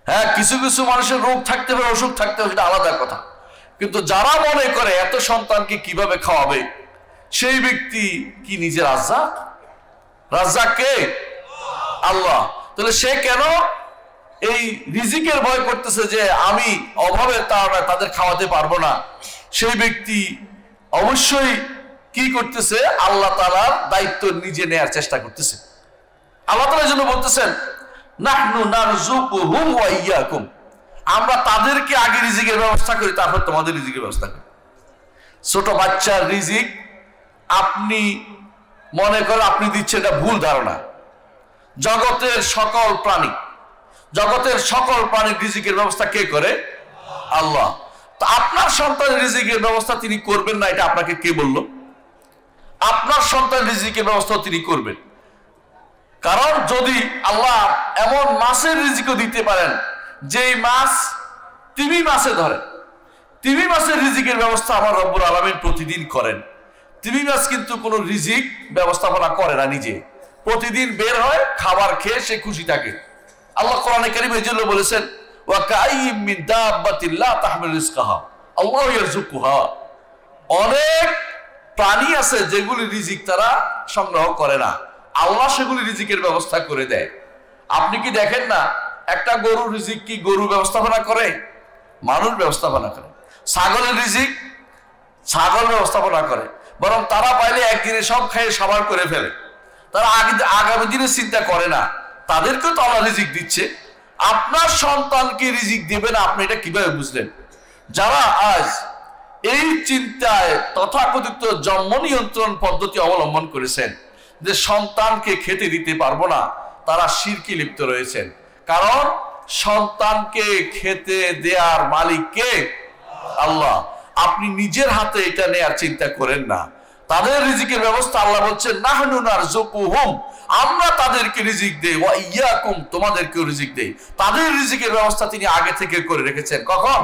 হ্যাঁ, কিছু কিছু মানুষের রোগ থাকতে পারে, অসুখ থাকতে পারে, সেটা আলাদা কথা, কিন্তু যারা মনে করে এত সন্তানকে কিভাবে খাওয়াবে, সেই ব্যক্তি কি নিজে রাজ্জাক? রাজ্জাক কে? আল্লাহ। তাহলে সে কেন এই রিজিকের ভয় করতেছে যে আমি অভাবের কারণে তাদের খাওয়াতে পারবো না? সেই ব্যক্তি অবশ্যই কি করতেছে? আল্লাহ তাআলার দায়িত্ব নিজে নেয়ার চেষ্টা করতেছে। আল্লাহ তাআলা জন্য বলতেছেন নাহনু নারযুকুহুম ওয়া ইয়্যাকুম, আমরা তাদেরকে আগে রিজিকের ব্যবস্থা করি, তারপর তোমাদের রিজিকের ব্যবস্থা করি। ছোট বাচ্চার রিজিক আপনি মনে করেন আপনি দিচ্ছেন, এটা ভুল ধারণা। জগতের সকল প্রাণী, জগতের সকল প্রাণীর রিজিকের ব্যবস্থা কে করে? আল্লাহ। তো আপনার সন্তানের রিজিকের ব্যবস্থা তিনি করবেন না, এটা আপনাকে কে বলল? আপনার সন্তান রিজিকের ব্যবস্থা তিনি করবেন। কারণ যদি আল্লাহ এমন মাছের রিজিকও দিতে পারেন যেই মাছ তিমি মাছে ধরেন, তিমি মাছের রিজিকের ব্যবস্থা আমার রব্বুল আলামিন প্রতিদিন করেন। তিমি মাছ কিন্তু কোনো রিজিক ব্যবস্থাপনা করে না, নিজে প্রতিদিন বের হয়, খাবার খেয়ে সে খুশি থাকে। আল্লাহ কোরআনে কারীমে এই জন্য বলেছেন ওয়া কাইয়্যিম মিন দাব্বাতিন লা তাহমিলু রিজকাহা আল্লাহু ইয়ারযুকুহা, অনেক প্রাণী আছে যেগুলি রিজিক তারা সংগ্রহ করে না, আল্লাহ সেগুলি রিজিকের ব্যবস্থা করে দেয়। আপনি কি দেখেন না একটা গরুর রিজিক কি গরু ব্যবস্থাপনা করে? মানুষ ব্যবস্থাপনা করে। ছাগলের রিজিক ছাগল ব্যবস্থাপনা করে। বরং তারা পাইলে একদিনে সব খেয়ে সাবার করে ফেলে। তারা আগামী দিনে চিন্তা করে না, তাদেরকেও তো আল্লাহ রিজিক দিচ্ছে। আপনার সন্তানকে রিজিক দেবে না, আপনি এটা কিভাবে বুঝলেন? যারা আজ এই চিন্তায় তথাকথিত জন্ম নিয়ন্ত্রণ পদ্ধতি অবলম্বন করেছেন যে সন্তানকে খেতে দিতে পারবো না, তারা শিরকে লিপ্ত রয়েছেন। কারণ সন্তানকে খেতে দেওয়ার মালিক কে? আল্লাহ। আপনি নিজের হাতে এটা নেয়ার চিন্তা করেন না। তাদের রিজিকের ব্যবস্থা আল্লাহ বলছেন নাহনু নারযুকুহুম, আমরা তাদেরকে রিজিক দেই, ওয়া ইয়াকুম, তোমাদেরকেও রিজিক দেই। তাদের রিজিকের ব্যবস্থা তিনি আগে থেকে করে রেখেছেন। কখন?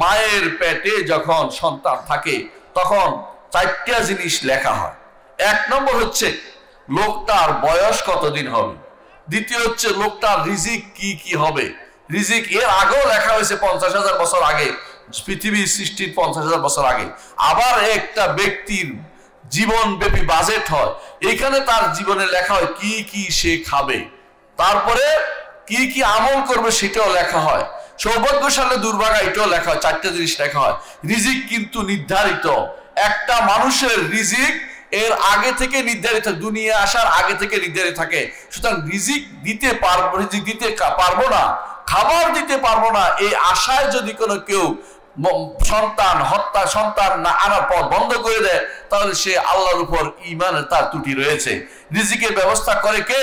মায়ের পেটে যখন সন্তান থাকে তখন 4টা জিনিস লেখা হয়। 1 নম্বর হচ্ছে লোকটার বয়স কতদিন হবে। দ্বিতীয় হচ্ছে লোকটার রিজিক কি কি হবে। রিজিক এর আগেও লেখা হয়েছে 50,000 বছর আগে, পৃথিবীর সৃষ্টির 50,000 বছর আগে। আবার একটা ব্যক্তির জীবনব্যাপী বাজেট হয়, এখানে তার জীবনে লেখা হয় কি কি সে খাবে, তারপরে কি কি আমল করবে সেটাও লেখা হয়। সৌভাগ্যশালী দুর্ভাগা এটাও লেখা হয়। 4টা জিনিস লেখা হয়। রিজিক কিন্তু নির্ধারিত। একটা মানুষের রিজিক এর আগে থেকে নির্ধারিত, দুনিয়া আসার আগে থেকে নির্ধারিত থাকে। সুতরাং রিজিক দিতে পারবো না, খাবার দিতে পারবো না, এই আশায় যদি কোনো কেউ সন্তান না আনার পর বন্ধ করে দেয়, তাহলে সে আল্লাহর উপর ঈমানের তার ত্রুটি রয়েছে। রিজিকের ব্যবস্থা করে কে?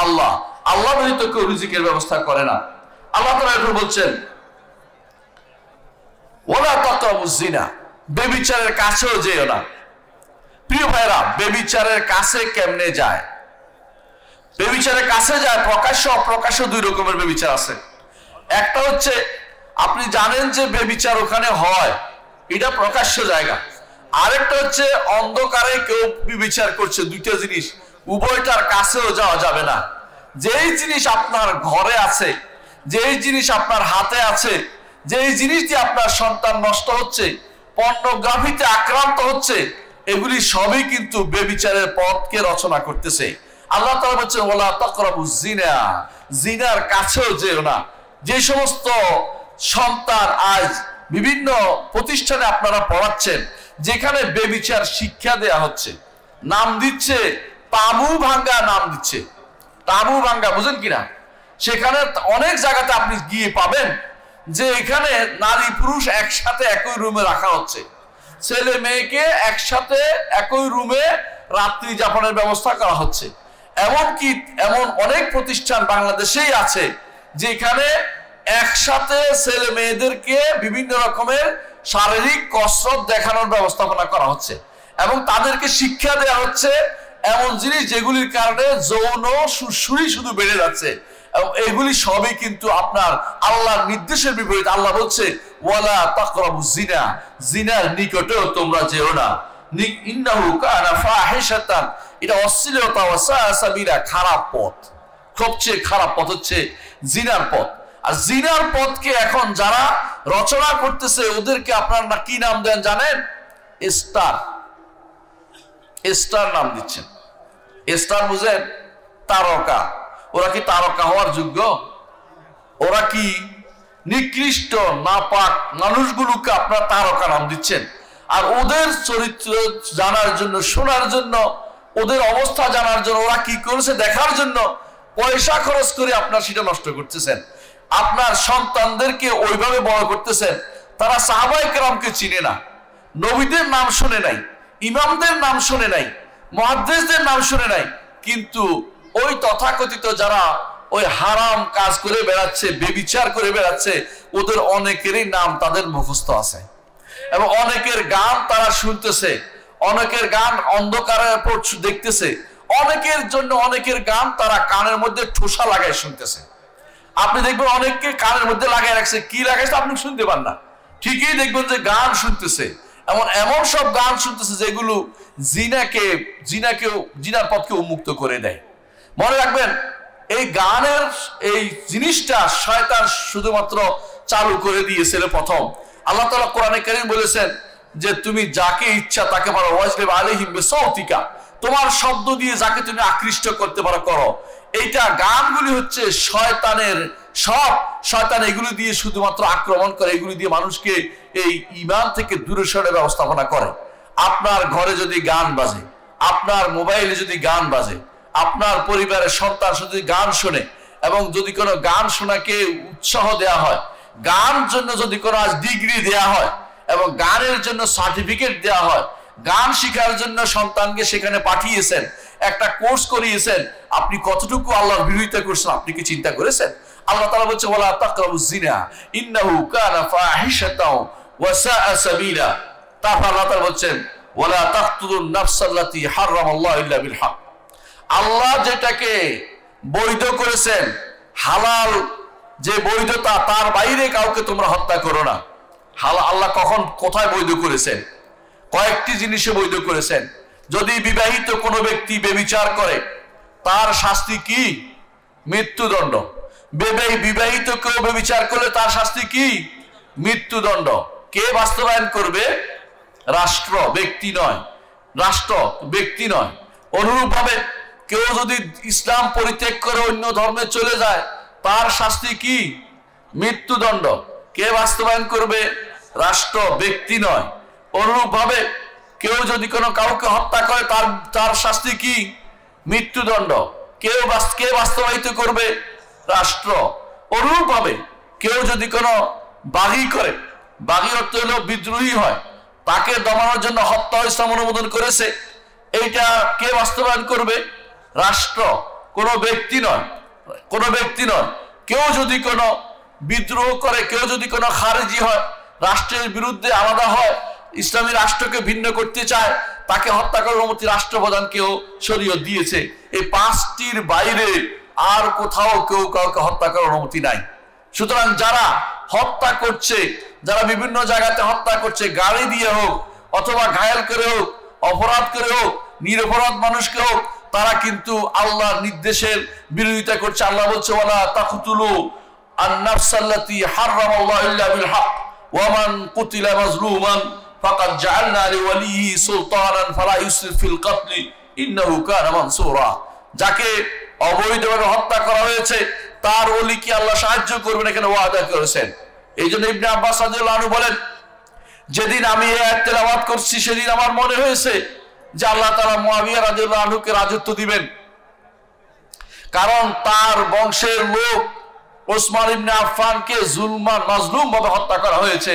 আল্লাহ। আল্লাহ ব্যতীত কেউ রিজিকের ব্যবস্থা করে না। আল্লাহ তাআলা এরপর বলছেন ওয়ালা তাকরাবুজ জিনা, ব্যভিচারের কাছেও যেও না। প্রিয় ভাইরা, ব্যভিচারের কাছে কেমনে যায়? ব্যভিচারের কাছে যায় প্রকাশ্য অপ্রকাশ্য 2 রকমের ব্যভিচার আছে। একটা হচ্ছে আপনি জানেন যে ব্যভিচার ওখানে হয়, এটা প্রকাশ্য জায়গা। আরেকটা হচ্ছে অন্ধকারে কেউ ব্যভিচার করছে। 2টা জিনিস, উভয়টার কাছেও যাওয়া যাবে না। যেই জিনিস আপনার ঘরে আছে, যেই জিনিস আপনার হাতে আছে, যেই জিনিস দিয়ে আপনার সন্তান নষ্ট হচ্ছে, পর্নোগ্রাফিতে আক্রান্ত হচ্ছে, এগুলি সবই কিন্তু ব্যভিচারের পথকে রচনা করতেছে। আল্লাহ তাআলা বলছেন ওয়ালা তাকরাবুজ জিনা, জিনার কাছেও যেও না। যে সমস্ত সন্তান আজ বিভিন্ন প্রতিষ্ঠানে আপনারা পড়াচ্ছেন, যেখানে ব্যভিচার শিক্ষা দেয়া হচ্ছে, নাম দিচ্ছে তাবু ভাঙ্গা, নাম দিচ্ছে তাবু ভাঙ্গা, বুঝেন কিনা? সেখানে অনেক জায়গাতে আপনি গিয়ে পাবেন যে এখানে নারী পুরুষ একসাথে একই রুমে রাখা হচ্ছে, ছেলে মেয়েকে একসাথে একই রুমে রাত্রি যাপনের ব্যবস্থা করা হচ্ছে। এমনকি এমন অনেক প্রতিষ্ঠান বাংলাদেশেই আছে যেখানে একসাথে ছেলে মেয়েদেরকে বিভিন্ন রকমের শারীরিক কসরত দেখানোর ব্যবস্থাপনা করা হচ্ছে এবং তাদেরকে শিক্ষা দেওয়া হচ্ছে এমন জিনিস যেগুলির কারণে যৌন সুরসুরি শুধু বেড়ে যাচ্ছে। এগুলি সবই কিন্তু আপনার আল্লাহর নির্দেশের বিপরীত। আল্লাহ বলছে ওয়ালা তাকরাবুজ জিনা, জিনার নিকটেও তোমরা যেও না। ইন্নাহু কানা ফাহিশাতান, এটা অশ্লীলতা, ওয়া সাআ সাবিলা, খারাপ পথ। সবচেয়ে খারাপ পথ হচ্ছে জিনার পথ। আর জিনার পথকে এখন যারা রচনা করতেছে ওদেরকে আপনার না কি নাম দেন জানেন? স্টার। স্টার নাম দিচ্ছেন। স্টার বুঝেন? তারকা। ওরা কি তারকা হওয়ার যোগ্য? ওরা কি নিকৃষ্ট নাপাক মানুষগুলোকে আপনার তারকা নাম দিচ্ছেন। আর ওদের চরিত্র জানার জন্য, শোনার জন্য, ওদের অবস্থা জানার জন্য, ওরা কি করেছে দেখার জন্য পয়সা খরচ করে আপনার সেটা নষ্ট করতেছেন। আপনার সন্তানদেরকে ওইভাবে বড় করতেছেন, তারা সাহাবায়ে কেরামকে চিনে না, নবীদের নাম শুনে নাই, ইমামদের নাম শুনে নাই, মুহাদ্দিসদের নাম শুনে নাই, কিন্তু ওই তথাকথিত যারা ওই হারাম কাজ করে বেড়াচ্ছে, ব্যভিচার করে বেড়াচ্ছে, ওদের অনেকেরই নাম তাদের মুখস্থ আছে এবং অনেকের গান তারা শুনতেছে, অনেকের গান অন্ধকারে দেখতেছে, অনেকের জন্য অনেকের গান তারা কানের মধ্যে ঠোসা লাগায় শুনতেছে। আপনি দেখবেন অনেককে কানের মধ্যে লাগায় রাখছে, কি লাগাইছে আপনি শুনতে পান না, ঠিকই দেখবেন যে গান শুনতেছে। এমন সব গান শুনতেছে যেগুলো জিনার পথকে উন্মুক্ত করে দেয়। মনে রাখবেন এই গানের এই জিনিসটা শয়তান শুধুমাত্র চালু করে দিয়েছিল প্রথম। আল্লাহ তাআলা কোরআনে কারীম বলেছেন যে তুমি যাকে ইচ্ছা তাকে পারো, ওয়াজলিব আলাইহিম বিসাউতিকা, তোমার শব্দ দিয়ে যাকে তুমি আকৃষ্ট করতে পারো করো। এইটা গানগুলি হচ্ছে শয়তানের সব শয়তান এগুলো দিয়ে শুধুমাত্র আক্রমণ করে, এগুলো দিয়ে মানুষকে এই ঈমান থেকে দূরে সরে ব্যবস্থাপনা করে। আপনার ঘরে যদি গান বাজে, আপনার মোবাইলে যদি গান বাজে, আপনার পরিবারের সন্তান যদি গান শোনে, এবং যদি কোনো গান শোনাকে উৎসাহ দেয়া হয়, গান জন্য যদি কোনো আজ ডিগ্রি দেয়া হয় এবং গানের জন্য সার্টিফিকেট দেয়া হয়, গান শেখার জন্য সন্তানকে সেখানে পাঠিয়েছেন, একটা কোর্স করিয়েছেন, আপনি কতটুকু আল্লাহর বিরোধিতা করছেন আপনি কি চিন্তা করেছেন? আল্লাহ তাআলা বলছে ওয়ালা তাকরাবুজ জিনা ইন্নাহু কানা ফাহিশাতাও ওয়া সাআ সাবিলা। তারপর আল্লাহ তাআলা বলছেন ওয়ালা তাকতুলুন নাফসাল্লাতী হারামাল্লাহু ইল্লা বিল হক। আল্লাহ যেটাকে বৈধ করেছেন, হালাল যে বৈধতা, তার বাইরে কাউকে তোমরা হত্যা করো না। আল্লাহ কখন কোথায় বৈধ করেছেন? কয়েকটি জিনিসে বৈধ করেছেন। যদি বিবাহিত কোনো ব্যক্তি ব্যভিচার করে তার শাস্তি কি? মৃত্যুদণ্ড। বিবাহিত কেউ ব্যভিচার করলে তার শাস্তি কি? মৃত্যুদণ্ড। কে বাস্তবায়ন করবে? রাষ্ট্র, ব্যক্তি নয়। রাষ্ট্র, ব্যক্তি নয়। অনুরূপভাবে কেউ যদি ইসলাম পরিত্যাগ করে অন্য ধর্মে চলে যায় তার শাস্তি কি? মৃত্যুদণ্ড। কে বাস্তবায়ন করবে? রাষ্ট্র, ব্যক্তি নয়। অনুরূপভাবে কেউ যদি কোনো কাউকে হত্যা করে তার শাস্তি কি? মৃত্যুদণ্ড। কে বাস্তবায়িত করবে? রাষ্ট্র। অনুরূপভাবে কেউ যদি কোনো বাগী করে, বাগী অর্থ হলো বিদ্রোহী হয়, তাকে দমানোর জন্য হত্যা ইসলাম অনুমোদন করেছে, এইটা কে বাস্তবায়ন করবে? রাষ্ট্র, কোনো ব্যক্তি নয়। কোনো ব্যক্তি নয়। কেউ যদি কোনো বিদ্রোহ করে, কেউ যদি কোনো খারেজি হয়, রাষ্ট্রের বিরুদ্ধে আলাদা হয়, ইসলামী রাষ্ট্রকে ভিন্ন করতে চায়, তাকে হত্যা করার অনুমতি রাষ্ট্রপ্রধানকেও শরীয়ত দিয়েছে। এই পাঁচটির বাইরে আর কোথাও কেউ কাউকে হত্যা করার অনুমতি নাই। সুতরাং যারা হত্যা করছে, যারা বিভিন্ন জায়গাতে হত্যা করছে, গাড়ি দিয়ে হোক অথবা ঘায়েল করে হোক, অপরাধ করে হোক, নিরপরাধ মানুষকে হোক, তারা কিন্তু আল্লাহর নির্দেশের বিরোধিতা করছে। আল্লাহ বলছে ওয়ালা তাকতুলু আন-নাফসাল্লাতী হারামাল্লাহু ইল্লা বিল হক ওয়া মান কুতিলা মাজলুমান ফাকাদ জাআলনা লিওয়ালিহি সুলতানান ফালা ইউসরিফ ফিল কতল ইন্নাহু কানা মানসুরা। যাকে অবৈধভাবে হত্যা করা হয়েছে তার ওলিকে আল্লাহ সাহায্য করবেন, এখানে ওয়াদা করেছেন। এই জন্য ইবনে আব্বাস রাদিয়াল্লাহু আনহু বলেন, যেদিন আমি এই আয়াত তেলাওয়াত করছি সেদিন আমার মনে হয়েছে যে আল্লাহ তাআলা মুআবিয়া রাদিয়াল্লাহু আনহুকে রাজত্ব দিবেন, কারণ তার বংশের লোক ওসমান ইবনে আফফানকে মাজলুম ভাবে হত্যা করা হয়েছে,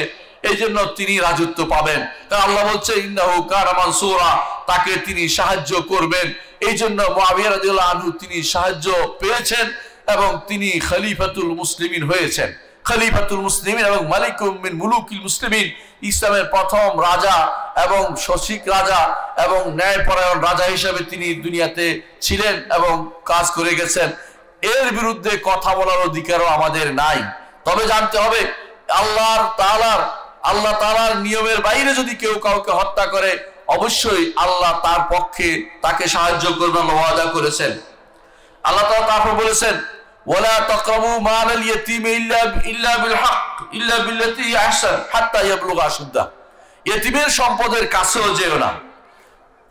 এই জন্য তিনি রাজত্ব পাবেন। কারণ আল্লাহ বলছে ইন্নাহু কানা মানসুরা, তাকে তিনি সাহায্য করবেন। এই জন্য মুআবিয়া রাদিয়াল্লাহু আনহু তিনি সাহায্য পেয়েছেন এবং তিনি খলিফাতুল মুসলিমিন হয়েছেন। খলিফাতুল মুসলিমিন এবং মালিকুম মিন মুলুকিল মুসলিমিন, ইসলামের প্রথম রাজা এবং শশিক রাজা এবং ন্যায়পরায়ণ রাজা হিসেবে তিনি দুনিয়াতে ছিলেন এবং কাজ করে গেছেন। এর বিরুদ্ধে কথা বলার অধিকারও আমাদের নাই। তবে জানতে হবে আল্লাহ তাআলার নিয়মের বাইরে যদি কেউ কাউকে হত্যা করে অবশ্যই আল্লাহ তার পক্ষে তাকে সাহায্য করবেন, ওয়াদা করেছেন। আল্লাহ তাআলা তারপর বলেছেন ওয়ালা তাকরাবু মালাল ইয়াতীমি ইল্লা বিল হক ইল্লা বিল্লাতী হিয়া আহসান হাত্তা ইয়াবলুগা আশুদ্দা। ইতিমের সম্পদের কাছেও যেও না,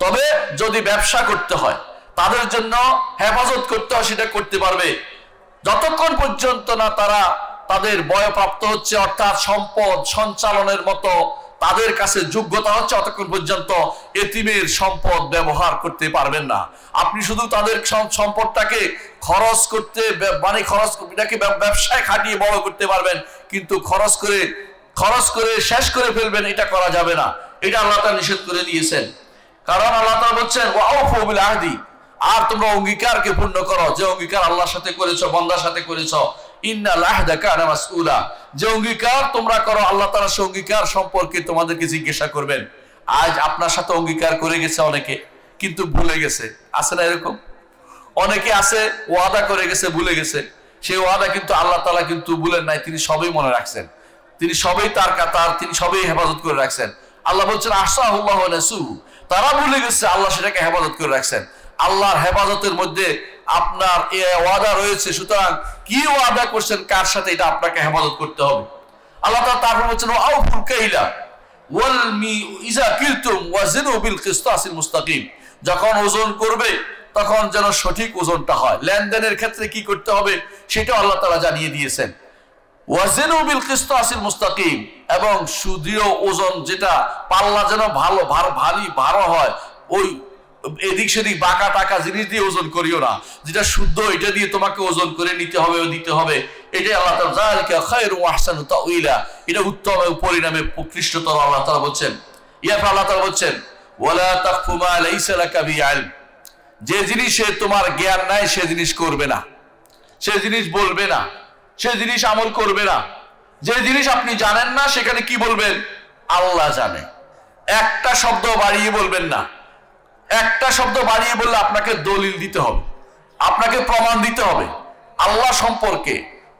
তবে যদি ব্যবসা করতে হয়, তাদের জন্য হেফাজত করতে হয়, সেটা করতে পারবে যতক্ষণ পর্যন্ত না তারা তাদের বয়প্রাপ্ত হচ্ছে, অর্থাৎ সম্পদ সঞ্চালনের মতো তাদের কাছে যোগ্যতা হচ্ছে, ততক্ষণ পর্যন্ত এতিমের সম্পদ ব্যবহার করতে পারবেন না। আপনি শুধু তাদের সম্পদটাকে খরচ করতে এটাকে ব্যবসায় খাটিয়ে বড় করতে পারবেন, কিন্তু খরচ করে শেষ করে ফেলবেন, এটা করা যাবে না। এটা আল্লাহ তাআলা নিষেধ করে দিয়েছেন। কারণ আল্লাহ তাআলা বলছেন ওয়াউফু বিল আহদি, আর তোমরা অঙ্গীকারকে পূর্ণ করো, যে অঙ্গীকার আল্লাহর সাথে করেছো, বান্দার সাথে করেছো। ইন্নাল আহদা কানা মাসউলা, যে অঙ্গীকার তোমরা করো আল্লাহ তাআলা সেই অঙ্গীকার সম্পর্কে তোমাদেরকে জিজ্ঞাসা করবেন। আজ আপনার সাথে অঙ্গীকার করে গেছে অনেকে, কিন্তু ভুলে গেছে। আছে না এরকম? অনেকে আছে ওয়াদা করে গেছে, ভুলে গেছে। সেই ওয়াদা কিন্তু আল্লাহ তাআলা কিন্তু ভুলেন নাই, তিনি সবই মনে রাখছেন, তিনি সবই তার কাতার, তিনি সবই হেফাজত করে রাখছেন। আল্লাহ বলছেন আহসাহুল্লাহু ওয়া নাসুহু, তারা ভুলে গেছে, আল্লাহ সেটাকে হেফাজত করে রাখছেন। আল্লাহর হেফাজতের মধ্যে আপনার ওয়াদা রয়েছে। সুতরাং কি ওয়াদা করছেন কার সাথে, এটা আপনাকে হেফাজত করতে হবে। আল্লাহ তাআলা তারপর বলছেন আউফুল কাইলা ওয়াল ইযা কিলতুম ওয়াজিনু বিল কিসতাসিল মুস্তাকিম, যখন ওজন করবে তখন যেন সঠিক ওজনটা হয়। লেনদেনের ক্ষেত্রে কি করতে হবে সেটা আল্লাহ তাআলা জানিয়ে দিয়েছেন। ওয়াজিনু বিল কিসতাসিল মুস্তাকিম, এবং সুদৃঢ় ওজন যেটা পাল্লা যেন ভালো ভারী হয়, ওই এদিক সেদিক বাঁকা টাকা জিনিস দিয়ে ওজন করিও না, যেটা শুদ্ধ এটা দিয়ে তোমাকে ওজন করে নিতে হবে ও দিতে হবে। এটাই আল্লাহ তাআলা যালিকা খায়রু ওয়া আহসানু তাউইলা, এটা উত্তম এবং পরিণামে প্রকৃষ্টতর আল্লাহ তাআলা বলছেন। এরপর আল্লাহ তাআলা বলছেন ওয়ালা তাকফু মা লাইসা লাকা বিইলম, যে জিনিসে তোমার জ্ঞান নাই সে জিনিস করবে না, সে জিনিস বলবে না, সে জিনিস আমল করবে না। যে জিনিস আপনি জানেন না সেখানে কি বলবেন? আল্লাহ জানে। একটা শব্দ বাড়িয়ে বলবেন না। একটা শব্দ বাড়িয়ে বললে আপনাকে দলিল দিতে হবে, আপনাকে প্রমাণ দিতে হবে আল্লাহ সম্পর্কে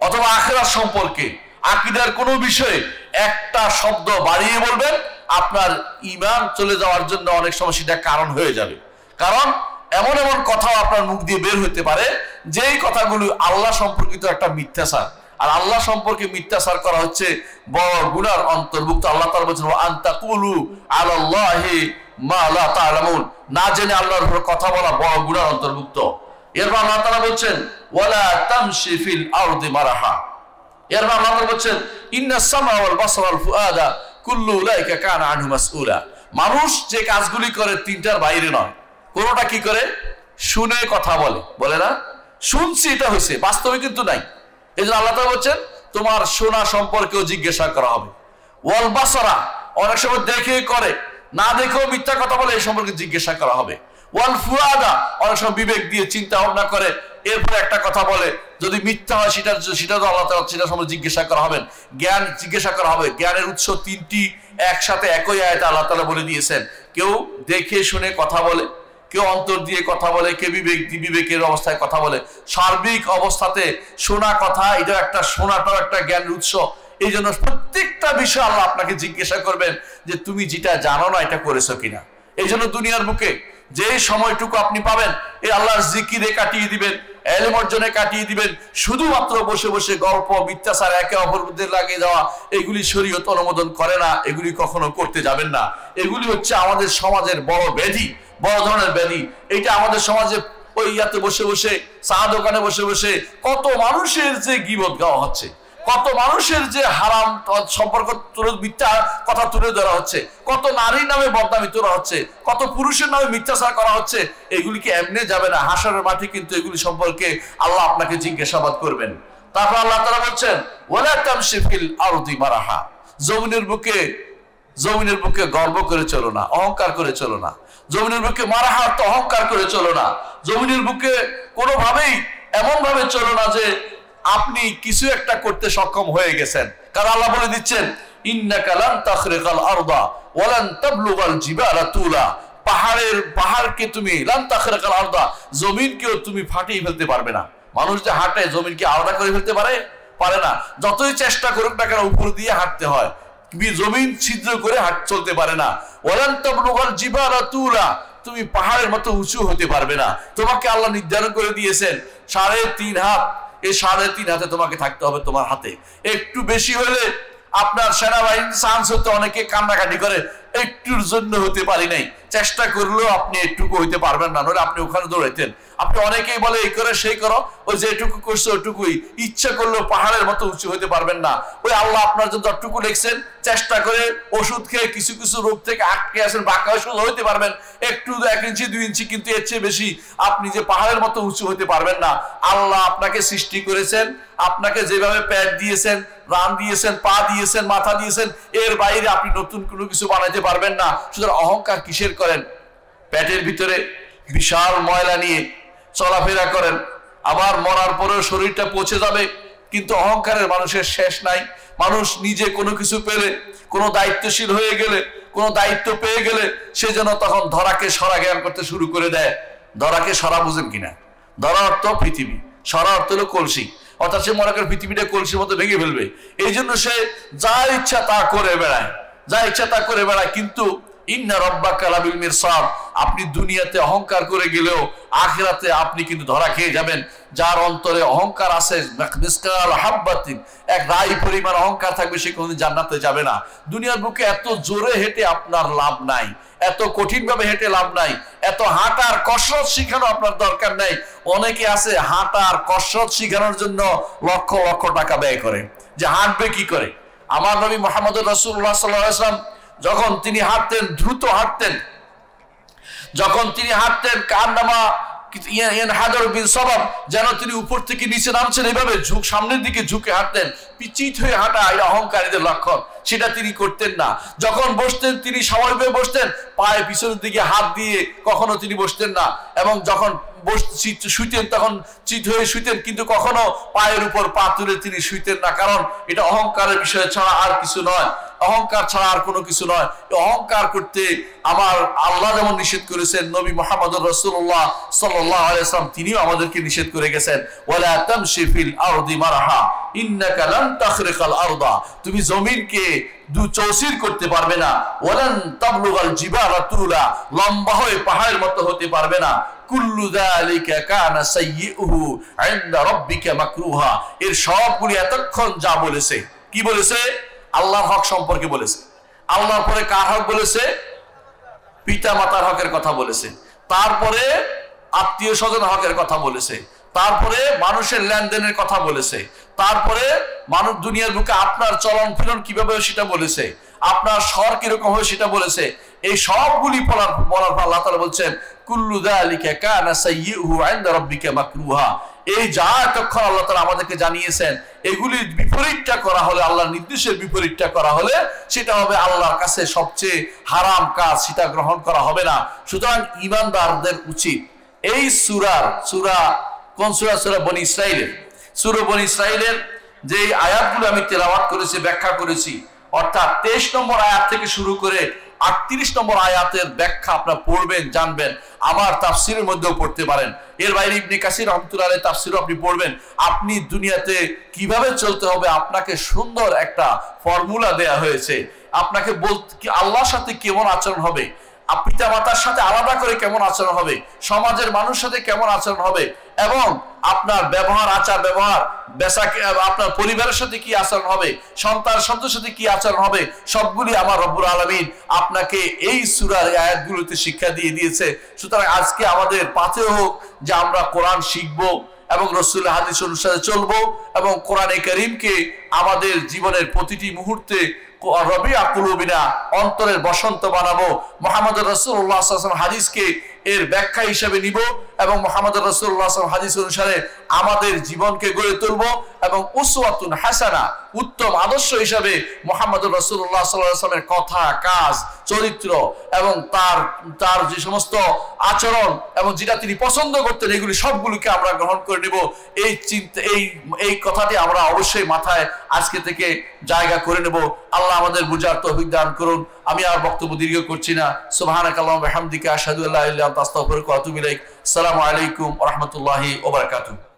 অথবা আখিরাত সম্পর্কে, আকীদার কোনো বিষয়ে একটা শব্দ বাড়িয়ে বলবেন, আপনার ঈমান চলে যাওয়ার জন্য অনেক সময় সেটা কারণ হয়ে যাবে। কারণ এমন এমন কথাও আপনার মুখ দিয়ে বের হতে পারে যেই কথাগুলো আল্লাহ সম্পর্কিত একটা মিথ্যাচার, আর আল্লাহ সম্পর্কে মিথ্যাচার করা হচ্ছে বড় গুনার অন্তর্ভুক্ত। আল্লাহ তাআলা বলেছেন ওয়া আনতাকুলু আলাল্লাহি মা লা তা'লামুন, না জেনে আল্লাহর উপর কথা বলা বড় গুনার অন্তর্ভুক্ত। এরপর আল্লাহ তাআলা বলেছেন ওয়ালা তামশি ফিল আরদি মারাহা। এরপর আল্লাহ তাআলা বলেছেন ইন্নাস সামা ওয়াল বাসারা ওয়াল ফুআদা কুল্লু উলাইকা কানা আনহু মাসউলা। মানুষ যে কাজগুলি করে তিনটার বাইরে নয়, কোনটা কি করে? শুনে কথা বলে, বলে না শুনছি এটা হয়েছে, বাস্তবে কিন্তু নাই। এই জন্য আল্লাহ তাআলা বলছেন তোমার শোনা সম্পর্কেও জিজ্ঞাসা করা হবে। ওয়াল বাসারা, অনেক সময় দেখে করে, না দেখেও মিথ্যা কথা বলে, এই সম্পর্কে জিজ্ঞাসা করা হবে। ওয়াল ফুআদা, অনেক সময় বিবেক দিয়ে চিন্তা ভাবনা করে এরপরে একটা কথা বলে, যদি মিথ্যা হয় সেটা তো আল্লাহ তাআলা সেটা সম্পর্কে জিজ্ঞাসা করা হবে। জ্ঞান জিজ্ঞাসা করা হবে। জ্ঞানের উৎস তিনটি একসাথে একই আয়াতে আল্লাহ তাআলা বলে দিয়েছেন। কেউ দেখে শুনে কথা বলে, কেউ অন্তর দিয়ে কথা বলে, কেউ বিবেকের অবস্থায় কথা বলে। সার্বিক অবস্থাতে শোনা কথা, এটা একটা শোনাটাও একটা জ্ঞানের উৎস। এই জন্য প্রত্যেকটা বিষয় আল্লাহ আপনাকে জিজ্ঞাসা করবেন যে তুমি যেটা জানো না এটা করেছো কিনা। এই জন্য দুনিয়ার বুকে যে সময়টুকু আপনি পাবেন এই আল্লাহর জিকিরে কাটিয়ে দিবেন, ইলম অর্জনে কাটিয়ে দিবেন। শুধুমাত্র বসে বসে গল্প, মিথ্যাচার, একে অপরের মধ্যে লাগিয়ে যাওয়া, এগুলি শরীয়ত অনুমোদন করে না, এগুলি কখনো করতে যাবেন না। এগুলি হচ্ছে আমাদের সমাজের বড় ব্যাধি, বড় ধরনের ব্যাধি। এটা আমাদের সমাজে ওই ইয়াতে বসে বসে, চা দোকানে বসে বসে কত মানুষের যে গীবত গাওয়া হচ্ছে, কত মানুষের যে হারাম সম্পর্ক মিথ্যা কথা তুলে ধরা হচ্ছে, কত নারীর নামে বদনামি তোলা হচ্ছে, কত পুরুষের নামে মিথ্যাচার করা হচ্ছে। এগুলি কি এমনি যাবে না? হাসরের মাঠে কিন্তু এগুলি সম্পর্কে আল্লাহ আপনাকে জিজ্ঞাসাবাদ করবেন। তারপর আল্লাহ তাআলা বলছেন ওয়ালা তামশি ফিল আরদি মারাহা, জমিনের বুকে গর্ব করে চলো না, অহংকার করে চলো না। জমিনের বুকে মারাহা তো অহংকার করে চলো না। জমিনের বুকে কোনোভাবেই এমন ভাবে চলো না যে আপনি কিছু একটা করতে সক্ষম হয়ে গেছেন। কারণ আল্লাহ বলে দিচ্ছেন ইন্নাকা লান তাখরিকাল আরদা ওয়া লান তাবলুগাল জিবালা তুলা, পাহাড়কে তুমি লান তাখরিকাল আরদা, জমিনকেও তুমি ফাটিয়ে ফেলতে পারবে না। মানুষ যে হাঁটে জমিনকে আলাদা করে ফেলতে পারে না। যতই চেষ্টা করুক না কেন উপর দিয়ে হাঁটতে হয়, জমিন ছিদ্র করে চলতে পারে না। ওয়া লান তাবলুগাল জিবালা তুলা, তুমি পাহাড়ের মতো উঁচু হতে পারবে না। তোমাকে আল্লাহ নির্ধারণ করে দিয়েছেন 3.5 হাত, এই 3.5 হাতে তোমাকে থাকতে হবে তোমার হাতে। একটু বেশি হলে আপনার সেনাবাহিনীর চান্স হতে অনেকে কান্নাকাটি করে, একটুর জন্য হতে পারি নাই, চেষ্টা করলেও আপনি একটুকু হইতে পারবেন না, নইলে আপনি ওখানে দৌড়াইতেন। আপনি অনেকেই বলে এই করে সেই করো, ওই যে এটুকু করছে ওটুকুই, ইচ্ছা করলেও পাহাড়ের মতো উঁচু হইতে পারবেন না। ওই আল্লাহ আপনার জন্য যতটুকু লিখছেন, চেষ্টা করে ওষুধ খেয়ে কিছু কিছু রোগ থেকে আটকে আসেন, বাঁকা ওষুধ হইতে পারবেন একটু 1 ইঞ্চি 2 ইঞ্চি, কিন্তু এর চেয়ে বেশি আপনি যে পাহাড়ের মতো উঁচু হইতে পারবেন না। আল্লাহ আপনাকে সৃষ্টি করেছেন, আপনাকে যেভাবে পেট দিয়েছেন, রান দিয়েছেন, পা দিয়েছেন, মাথা দিয়েছেন, এর বাইরে আপনি নতুন কোনো কিছু বানাইতে পারবেন না। সুতরাং অহংকার কিসের করেন? পেটের ভিতরে বিশাল ময়লা নিয়ে চলাফেরা করেন, আবার মরার পরেও শরীরটা পচে যাবে, কিন্তু অহংকারের মানুষের শেষ নাই। মানুষ নিজে কোনো কিছু পেলে, কোনো দায়িত্বশীল হয়ে গেলে, কোনো দায়িত্ব পেয়ে গেলে সে যেন তখন ধরাকে সরা জ্ঞান করতে শুরু করে দেয়। ধরাকে সরা বুঝেন কিনা? ধরা অর্থ পৃথিবী, সরা অর্থ হলো কলসি। অর্থাৎ সে মনে করে পৃথিবীটা কলসির মতো ভেঙে ফেলবে, এই জন্য সে যা ইচ্ছা তা করে বেড়ায়, যা ইচ্ছা তা করে বেড়ায়। কিন্তু ইন্না রাব্বাকা লাবিল মিরসাদ, আপনি দুনিয়াতে অহংকার করে গেলেও আখিরাতে আপনি কিন্তু ধরা খেয়ে যাবেন। যার অন্তরে অহংকার আছে, মিসকাল হাব্বাতিন, এক রাই পরিমাণ অহংকার থাকবে, সে কোনোদিন জান্নাতে যাবে না। দুনিয়ার বুকে এত জোরে হেঁটে আপনার লাভ নাই, এত কঠিন ভাবে হেঁটে লাভ নাই, এত হাঁটার কসরত শিখানো আপনার দরকার নাই। অনেকে আছে হাঁটার কসরত শিখানোর জন্য লক্ষ লক্ষ টাকা ব্যয় করে, যে হাঁটবে কি করে। আমার নবী মুহাম্মদ রাসূলুল্লাহ সাল্লাল্লাহু আলাইহি ওয়াসাল্লাম যখন তিনি হাঁটতেন, দ্রুত হাঁটতেন, যখন তিনি হাঁটতেন কান্নামা যেন তিনি উপর থেকে নিচে নামছেন, এইভাবে সামনের দিকে ঝুঁকে হাঁটতেন। পিচিত হয়ে হাঁটা এটা অহংকারীদের লক্ষণ, সেটা তিনি করতেন না। যখন বসতেন তিনি স্বাভাবিকভাবে বসতেন, পায়ে পিছনের দিকে হাত দিয়ে কখনো তিনি বসতেন না। এবং যখন শুইতেন তখন চিত হয়ে শুইতেন, কিন্তু কখনো পায়ের উপর পা তুলে তিনি শুইতেন না, কারণ এটা অহংকারের বিষয় ছাড়া আর কিছু নয়, অহংকার ছাড়া আর কোনো কিছু নয়। অহংকার করতে আমার আল্লাহ যেমন নিষেধ করেছেন, নবী মুহাম্মদ রাসূলুল্লাহ সাল্লাল্লাহু আলাইহি ওয়াসাল্লাম তিনিও আমাদেরকে নিষেধ করে গেছেন, ওয়ালা তামশি ফিল আরদি মারহা ইন্নাকা লান তাখরিকাল আরদা, তুমি জমিনকে চৌচির করতে পারবে না, ওয়ালান তাবলুগাল জিবালা তুলা, লম্বা হয়ে পাহাড়ের মতো হতে পারবে না। কুল্লু যালিকা কানা সাইয়্যুহু ইনদা রাব্বিকা মাকরুহা, এর সবগুলি এতক্ষণ যা বলেছে, কি বলেছে? আল্লাহর হক সম্পর্কে বলেছে। আল্লাহর পরে কার হক বলেছে? পিতা মাতার হকের কথা বলেছে। তারপরে আত্মীয় স্বজন হকের কথা বলেছে। তারপরে মানুষের লেনদেনের কথা বলেছে। তারপরে মানুষ দুনিয়ার বুকে আপনার চলন ফিরন কিভাবে সেটা বলেছে, আপনার স্বর কিরকম হয় সেটা বলেছে। এই সবগুলি বলার পর আল্লাহ তাআলা বলছেন, কুল্লু যালিকা কানা সাইয়্যুহু ইনদা রাব্বিকা মাকরুহা, এই যা এতক্ষণ আল্লাহ তাআলা আমাদেরকে জানিয়েছেন, এগুলির বিপরীতটা করা হলে, আল্লাহর নির্দেশের বিপরীতটা করা হলে সেটা হবে আল্লাহর কাছে সবচেয়ে হারাম কাজ, সেটা গ্রহণ করা হবে না। সুতরাং ঈমানদারদের উচিত এই সূরা কোন সূরা? সূরা বনী ইসরাঈলের, সূরা বনী ইসরাঈলের যে আয়াতগুলো আমি তেলাওয়াত করেছি, ব্যাখ্যা করেছি, অর্থাৎ 23 নম্বর আয়াত থেকে শুরু করে 38 নম্বর আয়াতের ব্যাখ্যা আপনারা পড়বেন, জানবেন। আমার তাফসিরের মধ্যেও পড়তে পারেন, এর বাইরে ইবনে কাসির রাহমাতুল্লাহ আলাইহি তাফসিরও আপনি পড়বেন। আপনি দুনিয়াতে কিভাবে চলতে হবে আপনাকে সুন্দর একটা ফর্মুলা দেয়া হয়েছে। আপনাকে বলতে আল্লাহর সাথে কেমন আচরণ হবে, পিতা মাতার সাথে আলাদা করে কেমন আচরণ হবে, সমাজের মানুষের সাথে কেমন আচরণ হবে, এবং আপনার ব্যবহার, আচার ব্যবহার, আপনার পরিবারের সাথে কি আচরণ হবে, সন্তানের সাথে কি আচরণ হবে, সবগুলি আমার রব্বুল আলামিন আপনাকে এই সূরার আয়াতগুলোতে শিক্ষা দিয়ে দিয়েছে। সুতরাং আজকে আমাদের পাথেয় হোক যে আমরা কোরআন শিখবো এবং রাসূলের হাদিস অনুসারে চলবো, এবং কোরআনে কারীমকে আমাদের জীবনের প্রতিটি মুহূর্তে রবিআ কুলুবিনা, অন্তরের বসন্ত বানাবো। মুহাম্মদ রাসূলুল্লাহ সাল্লাল্লাহু আলাইহি ওয়াসাল্লাম হাদিসকে এর ব্যাখ্যা হিসেবে নিব, এবং মুহাম্মদ রাসূলুল্লাহ সাল্লাল্লাহু আলাইহি ওয়াসাল্লাম হাদিস অনুসারে আমাদের জীবনকে গড়ে তুলবো, এবং উসওয়াতুন হাসানা, উত্তম আদর্শ হিসাবে মুহাম্মদ রাসূলুল্লাহ সাল্লাল্লাহু আলাইহি ওয়াসাল্লামের কথা, কাজ, চরিত্র এবং তার যে সমস্ত আচরণ এবং যেটা তিনি পছন্দ করতেন, এগুলি সবগুলোকে আমরা গ্রহণ করে নেব। এই চিন্তা, এই কথাটি আমরা অবশ্যই মাথায় আজকে থেকে জায়গা করে নেব। আল্লাহ আমাদের বুঝার তৌফিক দান করুন। আমি আর বক্তব্য দীর্ঘ করছি না। সুবহানাকাল্লাহু ওয়া বিহামদিকা আশহাদু আল্লা ইলাহা ইল্লা আনতা আস্তাগফিরুকা ওয়া আতুবু ইলাইক। আসসালামু আলাইকুম ওয়া রাহমাতুল্লাহি ওয়া বারাকাতুহু।